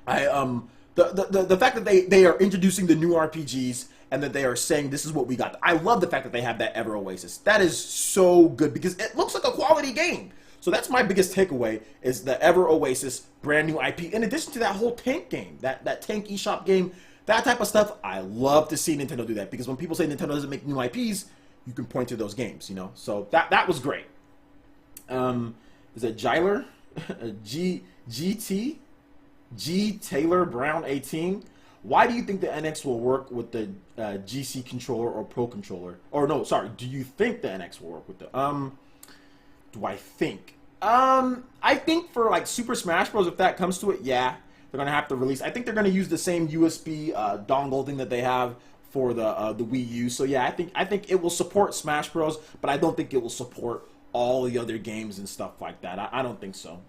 the fact that they are introducing the new RPGs and that they are saying this is what we got. I love the fact that they have that Ever Oasis. That is so good because it looks like a quality game. So that's my biggest takeaway is the Ever Oasis brand new IP. In addition to that whole tank game, that tank eShop game, that type of stuff, I love to see Nintendo do that because when people say Nintendo doesn't make new IPs, you can point to those games, you know. So that was great. Is it Gyler? G Taylor Brown 18. Why do you think the NX will work with the GC controller or Pro controller? Or no, sorry, do you think the NX will work with the do I think? I think for like Super Smash Bros, if that comes to it, yeah, they're gonna have to release. I think they're gonna use the same USB dongle thing that they have for the Wii U. So yeah, I think it will support Smash Bros, but I don't think it will support all the other games and stuff like that. I don't think so.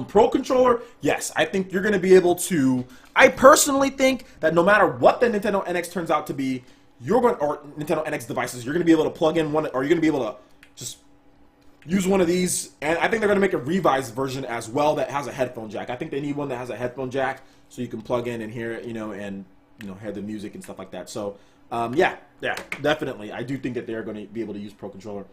Pro controller, yes, I think you're going to be able to. I personally think that no matter what the Nintendo NX turns out to be, or Nintendo NX devices, you're going to be able to plug in one, or you're going to be able to just use one of these. And I think they're going to make a revised version as well that has a headphone jack. I think they need one that has a headphone jack so you can plug in and hear it, and hear the music and stuff like that. So, yeah, definitely, I do think that they're going to be able to use Pro controller.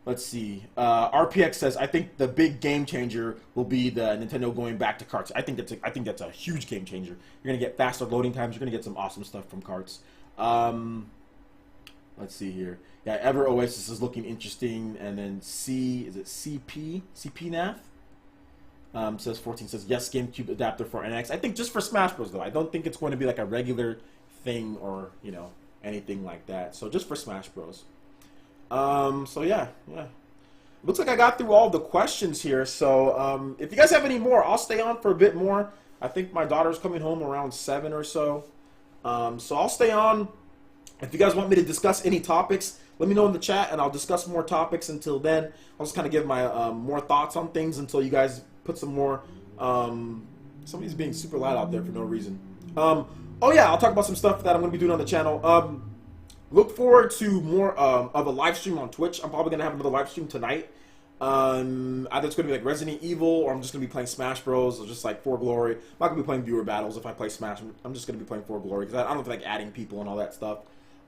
Let's see. RPX says, I think the big game changer will be the Nintendo going back to carts. I think that's a huge game changer. You're gonna get faster loading times. You're gonna get some awesome stuff from carts. Let's see here. Yeah, Ever Oasis is looking interesting. And then is it CPNAF? Says 14 says yes, GameCube adapter for NX. I think just for Smash Bros though. I don't think it's going to be like a regular thing or anything like that. So just for Smash Bros. So yeah. Looks like I got through all the questions here. So if you guys have any more, I'll stay on for a bit more. I think my daughter's coming home around 7 or so. So I'll stay on. If you guys want me to discuss any topics, let me know in the chat, and I'll discuss more topics. Until then, I'll just kind of give my more thoughts on things until you guys put some more. Somebody's being super loud out there for no reason. Oh yeah, I'll talk about some stuff that I'm going to be doing on the channel. Look forward to more of a live stream on Twitch. I'm probably going to have another live stream tonight. Either it's going to be like Resident Evil, or I'm just going to be playing Smash Bros, or just like For Glory. I'm not going to be playing viewer battles if I play Smash. I'm just going to be playing For Glory, because I don't feel like adding people and all that stuff.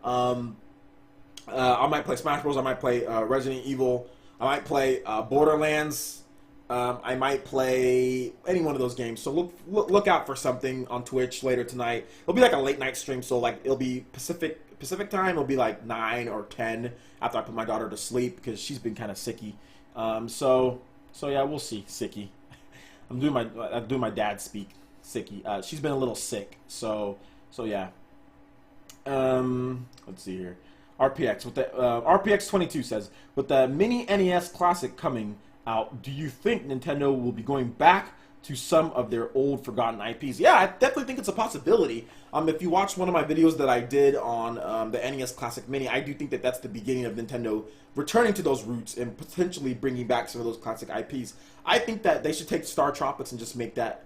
I might play Smash Bros, I might play Resident Evil, I might play Borderlands, I might play any one of those games. So look out for something on Twitch later tonight. It'll be like a late night stream, so like it'll be Pacific time. It'll be like 9 or 10 after I put my daughter to sleep, because she's been kind of sicky. So yeah, we'll see. Sicky. I'm doing my dad speak. Sicky. She's been a little sick. So yeah. Let's see here. RPX with the RPX 22 says, with the mini NES Classic coming out, do you think Nintendo will be going back to some of their old forgotten IPs. Yeah, I definitely think it's a possibility. If you watch one of my videos that I did on the NES Classic Mini, I do think that that's the beginning of Nintendo returning to those roots and potentially bringing back some of those classic IPs. I think that they should take Star Tropics and just make that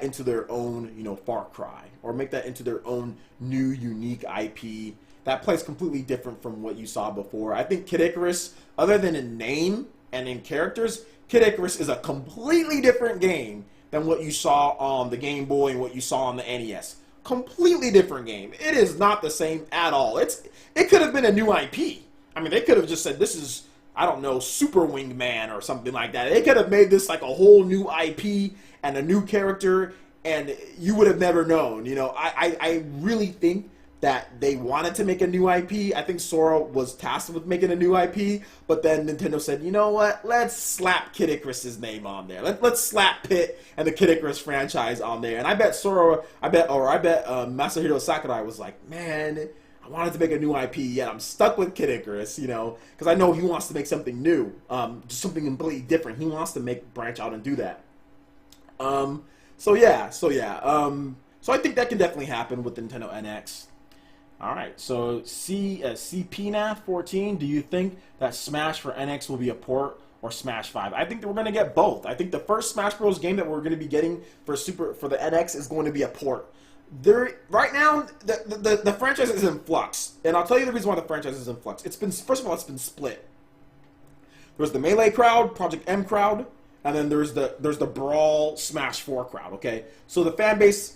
into their own, you know, Far Cry, or make that into their own new unique IP that plays completely different from what you saw before. I think Kid Icarus, other than in name and in characters, Kid Icarus is a completely different game than what you saw on the Game Boy and what you saw on the NES. Completely different game. It is not the same at all. It could have been a new IP. I mean, they could have just said, this is, I don't know, Super Wingman or something like that. They could have made this like a whole new IP and a new character, and you would have never known. You know, I really think that they wanted to make a new IP. I think Sora was tasked with making a new IP, but then Nintendo said, you know what, let's slap Kid Icarus's name on there. Let's slap Pit and the Kid Icarus franchise on there. And I bet Masahiro Sakurai was like, man, I wanted to make a new IP, yet I'm stuck with Kid Icarus, you know, because I know he wants to make something new, just something completely different. He wants to branch out and do that. So I think that can definitely happen with the Nintendo NX. All right, so CPNAF14, do you think that Smash for NX will be a port or Smash 5? I think that we're going to get both. I think the first Smash Bros. Game that we're going to be getting for the NX is going to be a port. Right now, the franchise is in flux, and I'll tell you the reason why the franchise is in flux. First of all, it's been split. There's the Melee crowd, Project M crowd, and then there's the Brawl Smash 4 crowd. Okay, so the fan base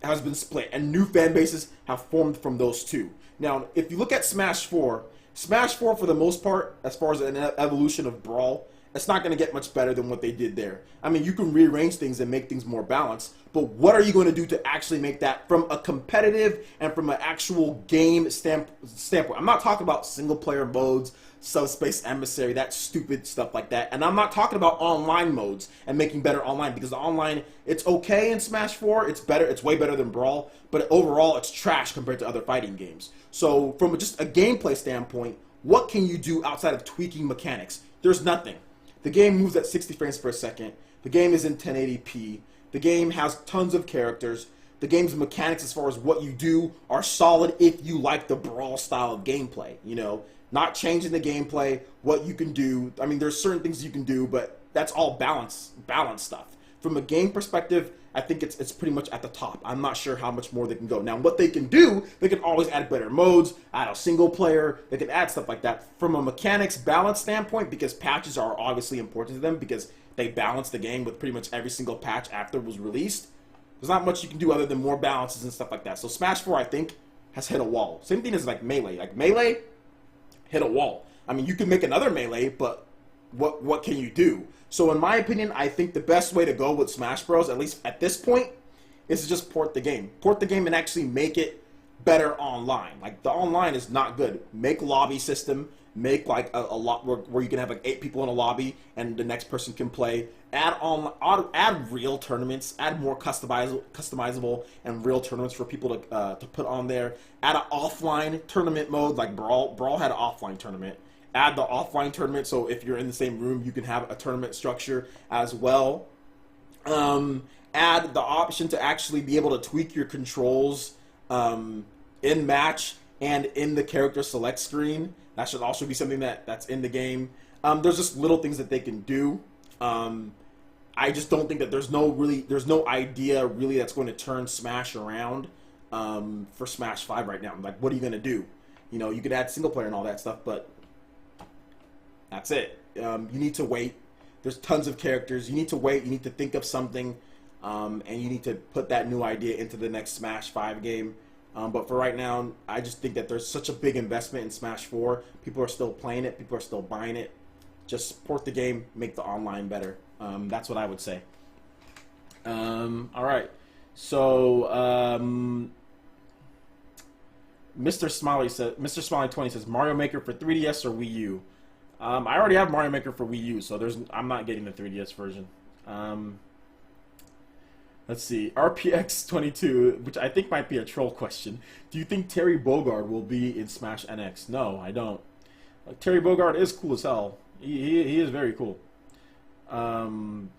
has been split, and new fan bases have formed from those two. Now, if you look at Smash 4 for the most part, as far as an evolution of Brawl, it's not going to get much better than what they did there. I mean, you can rearrange things and make things more balanced, but what are you going to do to actually make that from a competitive and from an actual game standpoint? I'm not talking about single-player modes, Subspace Emissary, that stupid stuff like that. And I'm not talking about online modes and making better online, because the online, it's okay in Smash 4, it's better, it's way better than Brawl, but overall it's trash compared to other fighting games. So from just a gameplay standpoint, what can you do outside of tweaking mechanics? There's nothing. The game moves at 60 frames per second. The game is in 1080p. The game has tons of characters. The game's mechanics as far as what you do are solid if you like the Brawl style of gameplay, you know? Not changing the gameplay, what you can do. I mean, there's certain things you can do, but that's all balance stuff. From a game perspective, I think it's pretty much at the top. I'm not sure how much more they can go. Now, what they can do, they can always add better modes, add a single player, they can add stuff like that. From a mechanics balance standpoint, because patches are obviously important to them, because they balance the game with pretty much every single patch after it was released, there's not much you can do other than more balances and stuff like that. So Smash 4, I think, has hit a wall. Same thing as like Melee. Like Melee hit a wall. I mean, you can make another Melee, but what can you do? So in my opinion, I think the best way to go with Smash Bros, at least at this point, is to just port the game. Port the game and actually make it better online. Like, the online is not good. Make lobby system. Make like a lot where you can have like 8 people in a lobby and the next person can play. Add real tournaments. Add more customizable and real tournaments for people to put on there. Add an offline tournament mode, like Brawl. Brawl had an offline tournament. Add the offline tournament, so if you're in the same room, you can have a tournament structure as well. Add the option to actually be able to tweak your controls in match and in the character select screen. That should also be something that's in the game. There's just little things that they can do. I just don't think that there's no idea really that's going to turn Smash around for Smash 5 right now. Like, what are you going to do? You know, you could add single player and all that stuff, but that's it. You need to wait. There's tons of characters. You need to wait. You need to think of something, and you need to put that new idea into the next Smash 5 game. But for right now, I just think that there's such a big investment in Smash 4. People are still playing it. People are still buying it. Just port the game, make the online better. That's what I would say. All right. So, Mr. Smiley 20 says Mario Maker for 3DS or Wii U. I already have Mario Maker for Wii U, so I'm not getting the 3DS version. Let's see, RPX22, which I think might be a troll question. Do you think Terry Bogard will be in Smash NX? No, I don't. Terry Bogard is cool as hell. He is very cool. And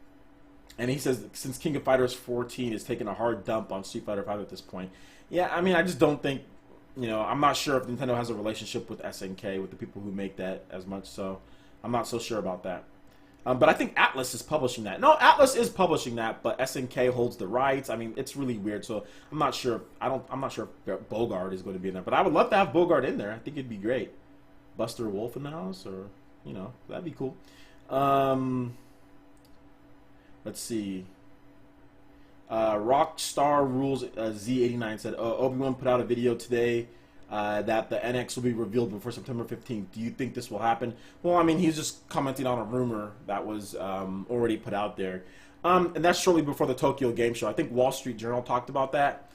And he says since King of Fighters 14 is taking a hard dump on Street Fighter 5 at this point. Yeah, I mean, I just don't think, I'm not sure if Nintendo has a relationship with SNK, with the people who make that as much, so I'm not so sure about that. But I think Atlas is publishing that. No, Atlas is publishing that, but SNK holds the rights. I mean, it's really weird, so I'm not sure. I'm not sure if Bogart is going to be in there, but I would love to have Bogart in there. I think it'd be great. Buster Wolf in the house, or that'd be cool. Let's see. Rockstar Rules Z89 said, Obi-Wan put out a video today that the NX will be revealed before September 15th. Do you think this will happen? Well, I mean, he's just commenting on a rumor that was already put out there. And that's shortly before the Tokyo Game Show. I think Wall Street Journal talked about that.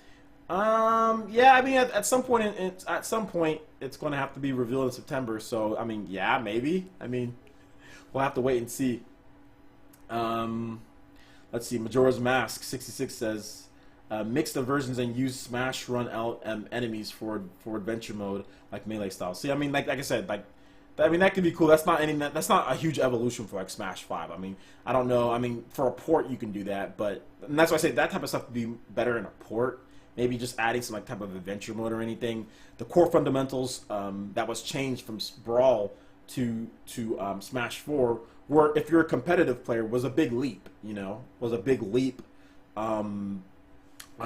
Yeah, I mean, at some point, it's going to have to be revealed in September. So, I mean, yeah, maybe. I mean, we'll have to wait and see. Let's see. Majora's Mask 66 says, mix the versions and use Smash Run enemies for adventure mode, like melee style. See, I mean, like I said, that could be cool. That's not a huge evolution for like Smash 5. I mean, I don't know. I mean, for a port you can do that, and that's why I say that type of stuff would be better in a port. Maybe just adding some like type of adventure mode or anything. The core fundamentals that was changed from Brawl to Smash 4, where if you're a competitive player, was a big leap. Was a big leap on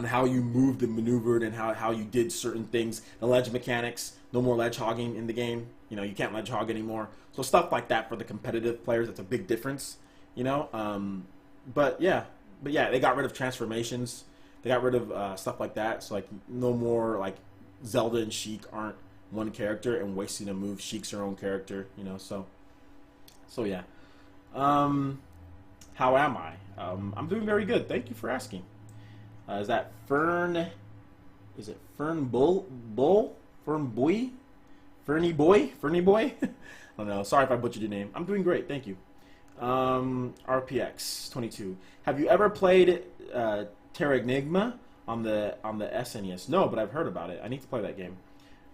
how you moved and maneuvered and how you did certain things. The ledge mechanics, no more ledge hogging in the game. You can't ledge hog anymore. So stuff like that for the competitive players, that's a big difference. But yeah, they got rid of transformations. They got rid of stuff like that. So like no more like Zelda and Sheik aren't one character and wasting a move. Sheik's her own character. So yeah. How am I? I'm doing very good. Thank you for asking. Is that Fern? Is it Fern Bull? Fern Boy? Fernie Boy? Fernie Boy? I don't know. Sorry if I butchered your name. I'm doing great. Thank you. RPX 22. Have you ever played Terranigma on the SNES? No, but I've heard about it. I need to play that game.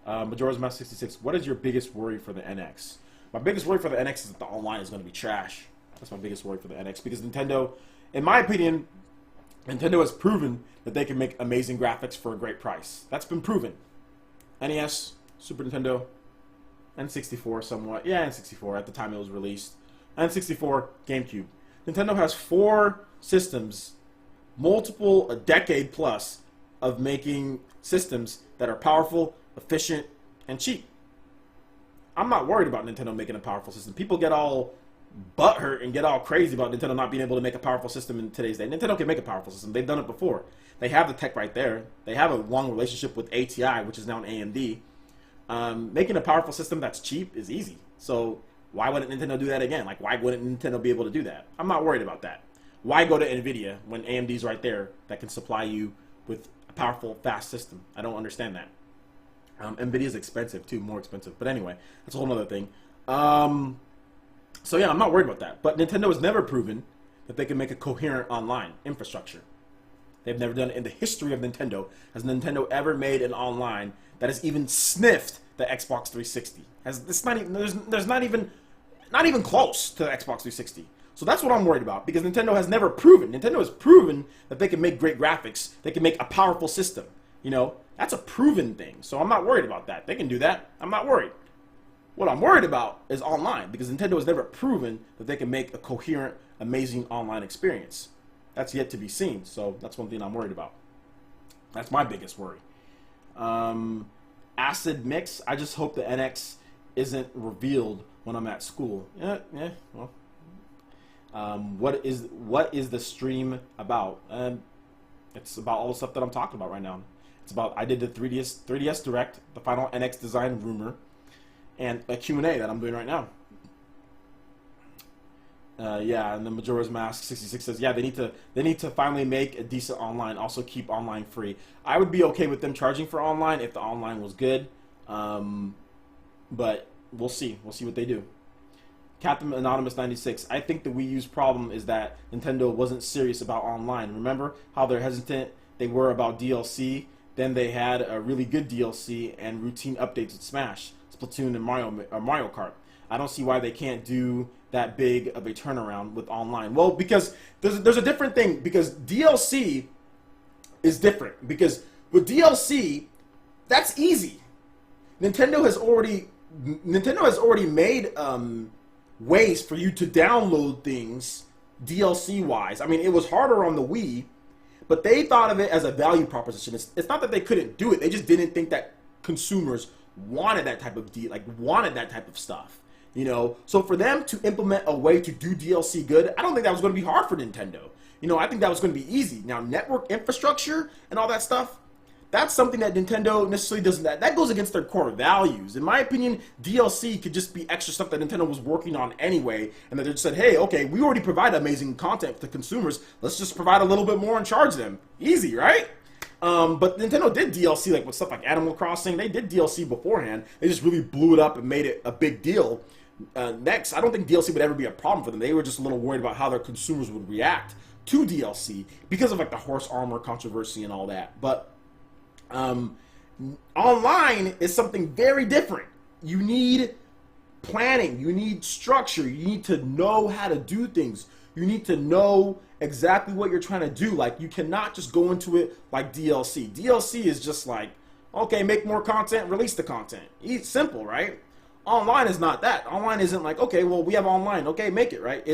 Majora's Mask 66. What is your biggest worry for the NX? My biggest worry for the NX is that the online is going to be trash. That's my biggest worry for the NX, because Nintendo, in my opinion, Nintendo has proven that they can make amazing graphics for a great price. That's been proven. NES, Super Nintendo, N64 somewhat. Yeah, N64 at the time it was released. N64, GameCube. Nintendo has 4 systems, a decade plus, of making systems that are powerful, efficient, and cheap. I'm not worried about Nintendo making a powerful system. People get all butthurt and get all crazy about Nintendo not being able to make a powerful system in today's day. Nintendo can make a powerful system. They've done it before. They have the tech right there. They have a long relationship with ATI, which is now an AMD. Making a powerful system that's cheap is easy. So why wouldn't Nintendo do that again? Like, why wouldn't Nintendo be able to do that? I'm not worried about that. Why go to NVIDIA when AMD's right there that can supply you with a powerful, fast system? I don't understand that. NVIDIA's expensive too, more expensive. But anyway, that's a whole other thing. So yeah, I'm not worried about that. But Nintendo has never proven that they can make a coherent online infrastructure. They've never done it in the history of Nintendo. Has Nintendo ever made an online that has even sniffed the Xbox 360? There's not even close to the Xbox 360. So that's what I'm worried about, because Nintendo has never proven. Nintendo has proven that they can make great graphics. They can make a powerful system. That's a proven thing. So I'm not worried about that. They can do that. I'm not worried. What I'm worried about is online, because Nintendo has never proven that they can make a coherent, amazing online experience. That's yet to be seen. So that's one thing I'm worried about. That's my biggest worry. Acid Mix. I just hope the NX isn't revealed when I'm at school. Well. What is the stream about? It's about all the stuff that I'm talking about right now. It's about, I did the 3DS Direct, the final NX design rumor, and a Q&A that I'm doing right now. Yeah, and the Majora's Mask 66 says, yeah, they need to finally make a decent online, also keep online free. I would be okay with them charging for online if the online was good, but we'll see. We'll see what they do. Captain Anonymous 96, I think the Wii U's problem is that Nintendo wasn't serious about online. Remember how they're hesitant they were about DLC? Then they had a really good DLC and routine updates with Smash, Splatoon, and Mario Kart. I don't see why they can't do that big of a turnaround with online. Well, because there's a different thing, because DLC is different. Because with DLC, that's easy. Nintendo has already made ways for you to download things DLC wise. I mean, it was harder on the Wii, but they thought of it as a value proposition. It's not that they couldn't do it; they just didn't think that consumers wanted that type of wanted that type of stuff. You know, so for them to implement a way to do DLC good, I don't think that was going to be hard for Nintendo. You know, I think that was going to be easy. Now, network infrastructure and all that stuff, that's something that Nintendo necessarily doesn't. That goes against their core values. In my opinion, DLC could just be extra stuff that Nintendo was working on anyway, and that they just said, hey, okay, we already provide amazing content to consumers. Let's just provide a little bit more and charge them. Easy, right? But Nintendo did DLC like with stuff like Animal Crossing. They did DLC beforehand. They just really blew it up and made it a big deal. Next, I don't think DLC would ever be a problem for them. They were just a little worried about how their consumers would react to DLC because of like the horse armor controversy and all that. But online is something very different. You need planning, you need structure, you need to know how to do things. You need to know exactly what you're trying to do. Like, you cannot just go into it like DLC. DLC is just like, okay, make more content, release the content. It's simple, right? Online is not that. Online isn't like, okay, well, we have online. Okay, make it, right?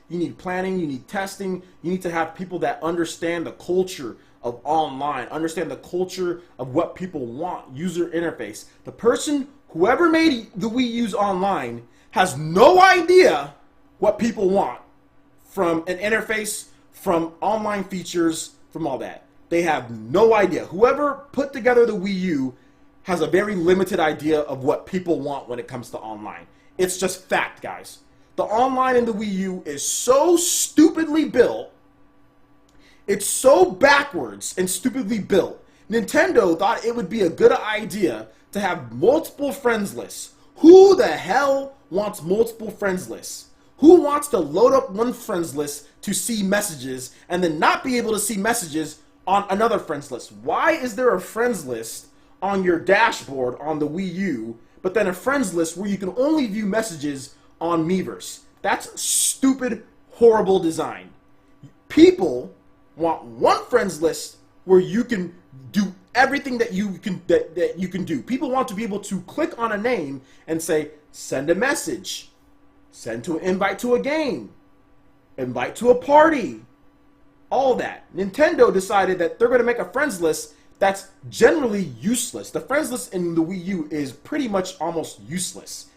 You need planning, you need testing, you need to have people that understand the culture of online, understand the culture of what people want, user interface. The person, whoever made the Wii U's online, has no idea what people want from an interface, from online features, from all that. They have no idea. Whoever put together the Wii U has a very limited idea of what people want when it comes to online. It's just fact, guys. The online in the Wii U is so stupidly built. It's so backwards and stupidly built. Nintendo thought it would be a good idea to have multiple friends lists. Who the hell wants multiple friends lists? Who wants to load up one friends list to see messages and then not be able to see messages on another friends list? Why is there a friends list on your dashboard on the Wii U, but then a friends list where you can only view messages on Miiverse? That's stupid, horrible design. People want one friends list where you can do everything that you can do. People want to be able to click on a name and say, send a message, send to invite to a game, invite to a party, all that. Nintendo decided that they're going to make a friends list that's generally useless. The friends list in the Wii U is pretty much almost useless.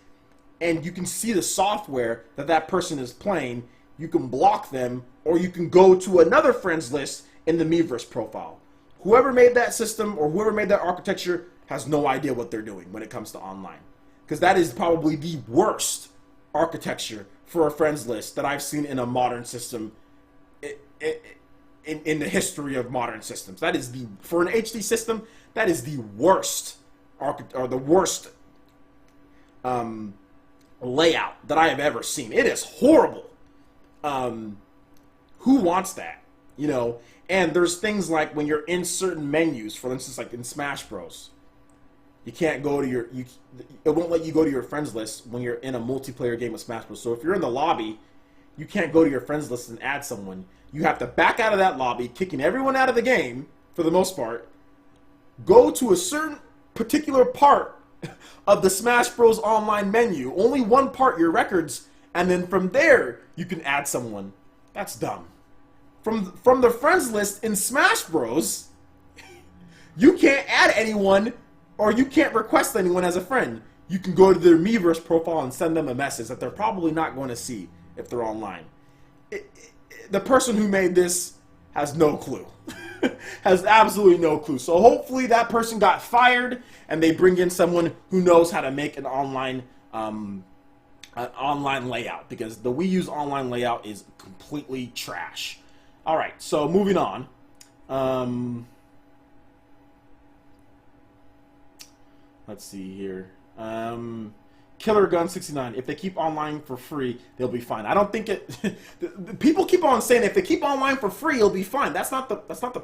And you can see the software that person is playing. You can block them, or you can go to another friends list in the Miiverse profile. Whoever made that system or whoever made that architecture has no idea what they're doing when it comes to online. Because that is probably the worst architecture for a friends list that I've seen in a modern system in the history of modern systems. That is for an HD system, that is the worst layout that I have ever seen. It is horrible. Who wants that? You know, and there's things like when you're in certain menus, for instance, like in Smash Bros. You can't go to it won't let you go to your friends list when you're in a multiplayer game of Smash Bros. So if you're in the lobby, you can't go to your friends list and add someone. You have to back out of that lobby, kicking everyone out of the game, for the most part, go to a certain particular part of the Smash Bros. Online menu, only one part, your records, and then from there, you can add someone. That's dumb. From the friends list in Smash Bros., you can't add anyone, or you can't request anyone as a friend. You can go to their Miiverse profile and send them a message that they're probably not going to see if they're online. The person who made this has no clue. Has absolutely no clue. So hopefully that person got fired and they bring in someone who knows how to make an online layout, because the Wii U's online layout is completely trash. All right, so moving on. Let's see here. Killer Gun 69. If they keep online for free, they'll be fine. I don't think it. People keep on saying if they keep online for free, it'll be fine. That's not the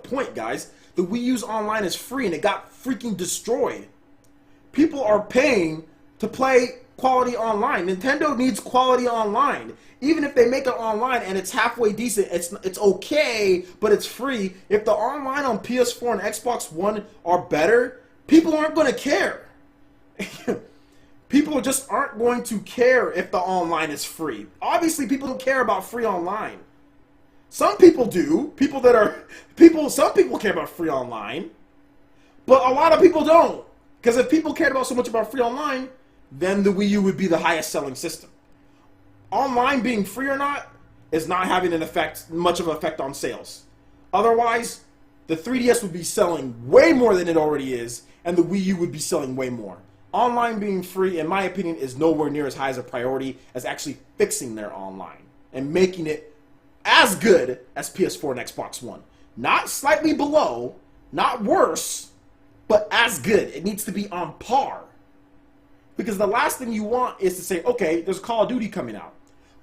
point, guys. The Wii U's online is free, and it got freaking destroyed. People are paying to play quality online. Nintendo needs quality online. Even if they make it online and it's halfway decent, it's okay, but it's free. If the online on PS4 and Xbox One are better, people aren't going to care. People just aren't going to care if the online is free. Obviously, people don't care about free online. Some people do. Some people care about free online, but a lot of people don't. Because if people cared about so much about free online, then the Wii U would be the highest selling system. Online being free or not is not having much of an effect on sales. Otherwise, the 3DS would be selling way more than it already is, and the Wii U would be selling way more. Online being free, in my opinion, is nowhere near as high as a priority as actually fixing their online and making it as good as PS4 and Xbox One. Not slightly below, not worse, but as good. It needs to be on par. Because the last thing you want is to say, okay, there's Call of Duty coming out.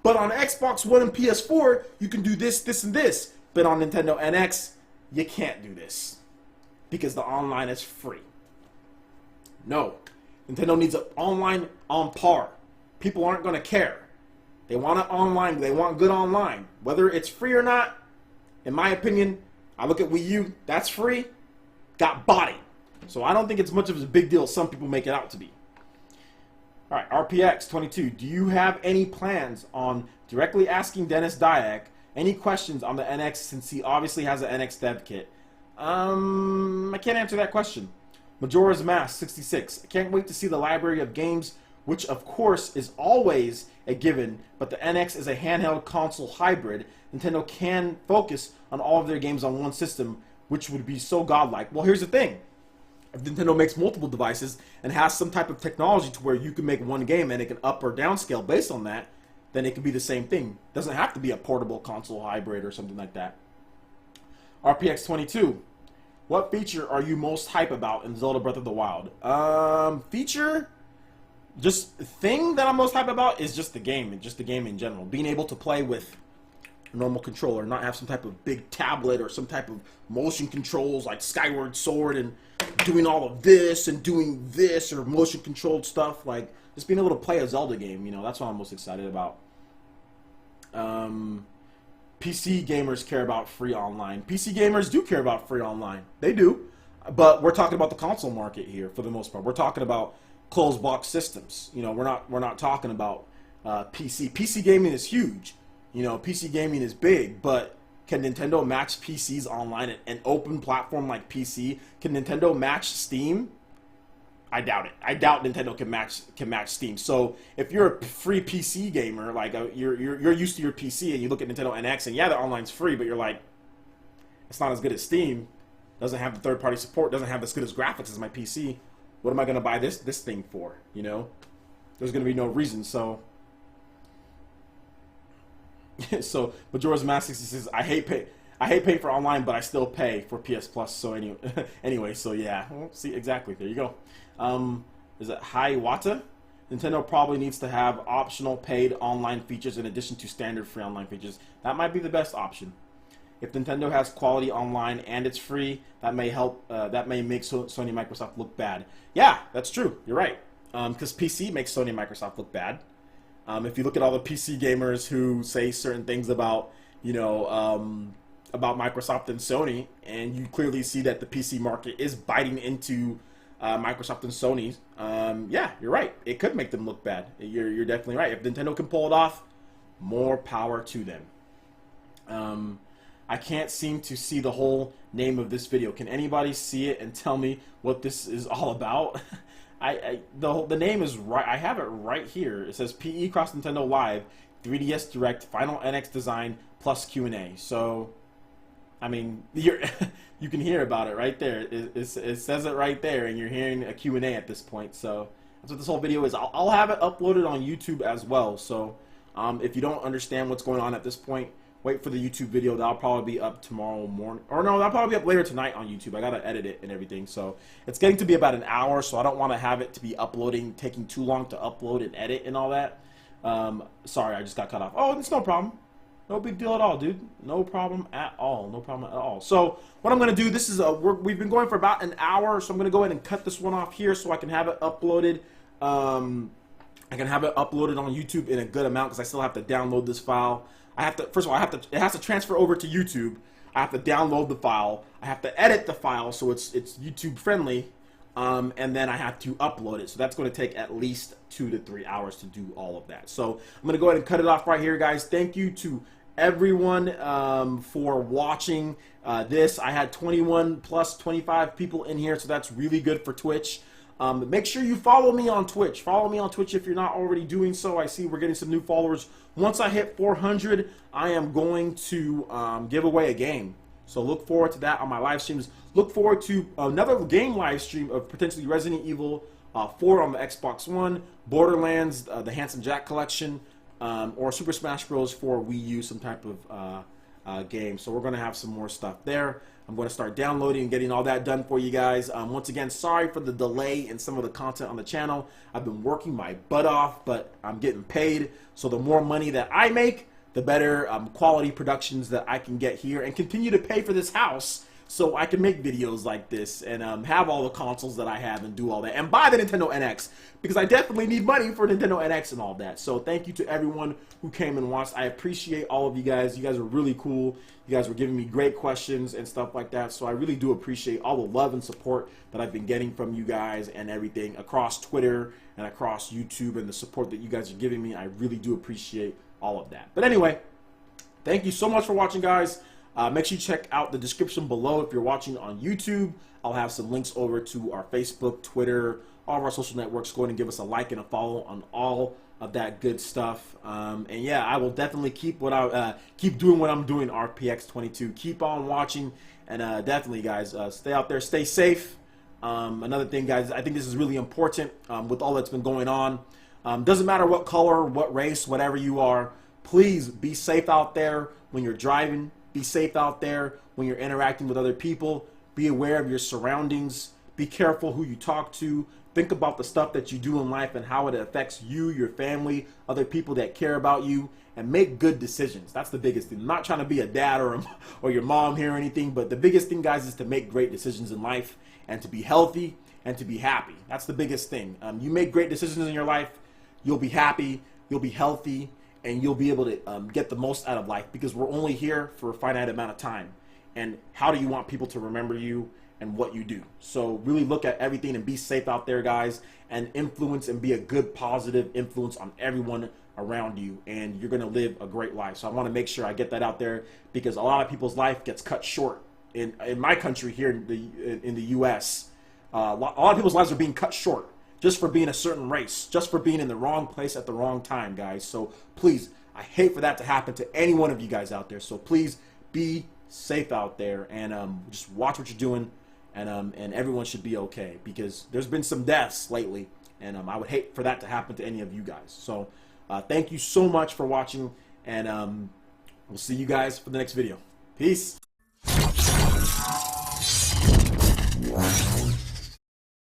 But on Xbox One and PS4, you can do this, this, and this. But on Nintendo NX, you can't do this. Because the online is free. No. Nintendo needs an online on par. People aren't going to care. They want it online. They want good online. Whether it's free or not, in my opinion, I look at Wii U, that's free, got body. So I don't think it's much of a big deal as some people make it out to be. All right, RPX22, do you have any plans on directly asking Dennis Dyack any questions on the NX since he obviously has an NX dev kit? I can't answer that question. Majora's Mask 66. I can't wait to see the library of games, which of course is always a given, but the NX is a handheld console hybrid. Nintendo can focus on all of their games on one system, which would be so godlike. Well, here's the thing. If Nintendo makes multiple devices and has some type of technology to where you can make one game and it can up or downscale based on that, then it can be the same thing. It doesn't have to be a portable console hybrid or something like that. RPX22. What feature are you most hype about in Zelda Breath of the Wild? Feature? Just thing that I'm most hype about is just the game in general. Being able to play with a normal controller, not have some type of big tablet or some type of motion controls like Skyward Sword and doing all of this and doing this or motion controlled stuff. Like just being able to play a Zelda game, you know, that's what I'm most excited about. PC gamers care about free online. PC gamers do care about free online. They do. But we're talking about the console market here for the most part. We're talking about closed box systems. You know, we're not talking about PC. PC gaming is huge. You know, PC gaming is big, but can Nintendo match PCs online? An open platform like PC, can Nintendo match Steam? I doubt it. I doubt Nintendo can match Steam. So if you're a free PC gamer, like you're used to your PC, and you look at Nintendo NX, and yeah, the online's free, but you're like, it's not as good as Steam. Doesn't have the third-party support. Doesn't have as good as graphics as my PC. What am I going to buy this thing for? You know, there's going to be no reason. So, so Majora's Mask 66. I hate paying for online, but I still pay for PS Plus. So anyway, so yeah, well, see exactly. There you go. Is it Hiawatha? Nintendo probably needs to have optional paid online features in addition to standard free online features. That might be the best option. If Nintendo has quality online and it's free, that may help. That may make Sony and Microsoft look bad. Yeah, that's true. You're right. Because PC makes Sony and Microsoft look bad. If you look at all the PC gamers who say certain things about, you know, about Microsoft and Sony, and you clearly see that the PC market is biting into Microsoft and Sony. Yeah, you're right. It could make them look bad. You're definitely right. If Nintendo can pull it off, more power to them. I can't seem to see the whole name of this video. Can anybody see it and tell me what this is all about? The name is right. I have it right here. It says PE Cross Nintendo Live 3DS Direct Final NX Design plus Q&A. So, I mean, you can hear about it right there. It says it right there, and you're hearing a Q&A at this point. So that's what this whole video is. I'll have it uploaded on YouTube as well. So if you don't understand what's going on at this point, wait for the YouTube video. That'll probably be up tomorrow morning. Or no, that'll probably be up later tonight on YouTube. I got to edit it and everything. So it's getting to be about an hour, so I don't want to have it to be taking too long to upload and edit and all that. Sorry, I just got cut off. Oh, it's no problem. No big deal at all, dude. No problem at all. No problem at all. So what I'm going to do, this is we've been going for about an hour, so I'm going to go ahead and cut this one off here so I can have it uploaded I can have it uploaded on YouTube in a good amount because I still have to download this file. I have to, first of all, it has to transfer over to YouTube. I have to download the file. I have to edit the file so it's YouTube friendly. And then I have to upload it. So that's going to take at least 2 to 3 hours to do all of that. So I'm going to go ahead and cut it off right here, guys. Thank you to everyone for watching this. I had 21 plus 25 people in here, so that's really good for Twitch. Make sure you follow me on Twitch. Follow me on Twitch if you're not already doing so. I see we're getting some new followers. Once I hit 400, I am going to give away a game. So look forward to that on my live streams. Look forward to another game live stream of potentially Resident Evil 4 on the Xbox One, Borderlands, the Handsome Jack collection, or Super Smash Bros. For Wii U, some type of game. So we're going to have some more stuff there. I'm going to start downloading and getting all that done for you guys. Once again, sorry for the delay in some of the content on the channel. I've been working my butt off, but I'm getting paid. So the more money that I make, the better quality productions that I can get here and continue to pay for this house so I can make videos like this and have all the consoles that I have and do all that and buy the Nintendo NX because I definitely need money for Nintendo NX and all that. So thank you to everyone who came and watched. I appreciate all of you guys. You guys were really cool. You guys were giving me great questions and stuff like that. So I really do appreciate all the love and support that I've been getting from you guys and everything across Twitter and across YouTube and the support that you guys are giving me. I really do appreciate all of that. But anyway, thank you so much for watching, guys. Make sure you check out the description below if you're watching on YouTube. I'll have some links over to our Facebook, Twitter, all of our social networks. Go ahead and give us a like and a follow on all of that good stuff. And yeah, I will definitely keep doing what I'm doing. RPX22. Keep on watching, and definitely, guys, stay out there, stay safe. Another thing, guys, I think this is really important with all that's been going on. Doesn't matter what color, what race, whatever you are, please be safe out there when you're driving. Be safe out there when you're interacting with other people. Be aware of your surroundings. Be careful who you talk to. Think about the stuff that you do in life and how it affects you, your family, other people that care about you, and make good decisions. That's the biggest thing. I'm not trying to be a dad or your mom here or anything, but the biggest thing, guys, is to make great decisions in life and to be healthy and to be happy. That's the biggest thing. You make great decisions in your life, you'll be happy, you'll be healthy, and you'll be able to get the most out of life because we're only here for a finite amount of time. And how do you want people to remember you and what you do? So really look at everything and be safe out there, guys, and influence and be a good positive influence on everyone around you, and you're going to live a great life. So I want to make sure I get that out there because a lot of people's life gets cut short in my country here in the US. A lot of people's lives are being cut short just for being a certain race, just for being in the wrong place at the wrong time, guys. So please, I hate for that to happen to any one of you guys out there. So please be safe out there and just watch what you're doing, and everyone should be okay because there's been some deaths lately, and I would hate for that to happen to any of you guys. So thank you so much for watching, and we'll see you guys for the next video. Peace.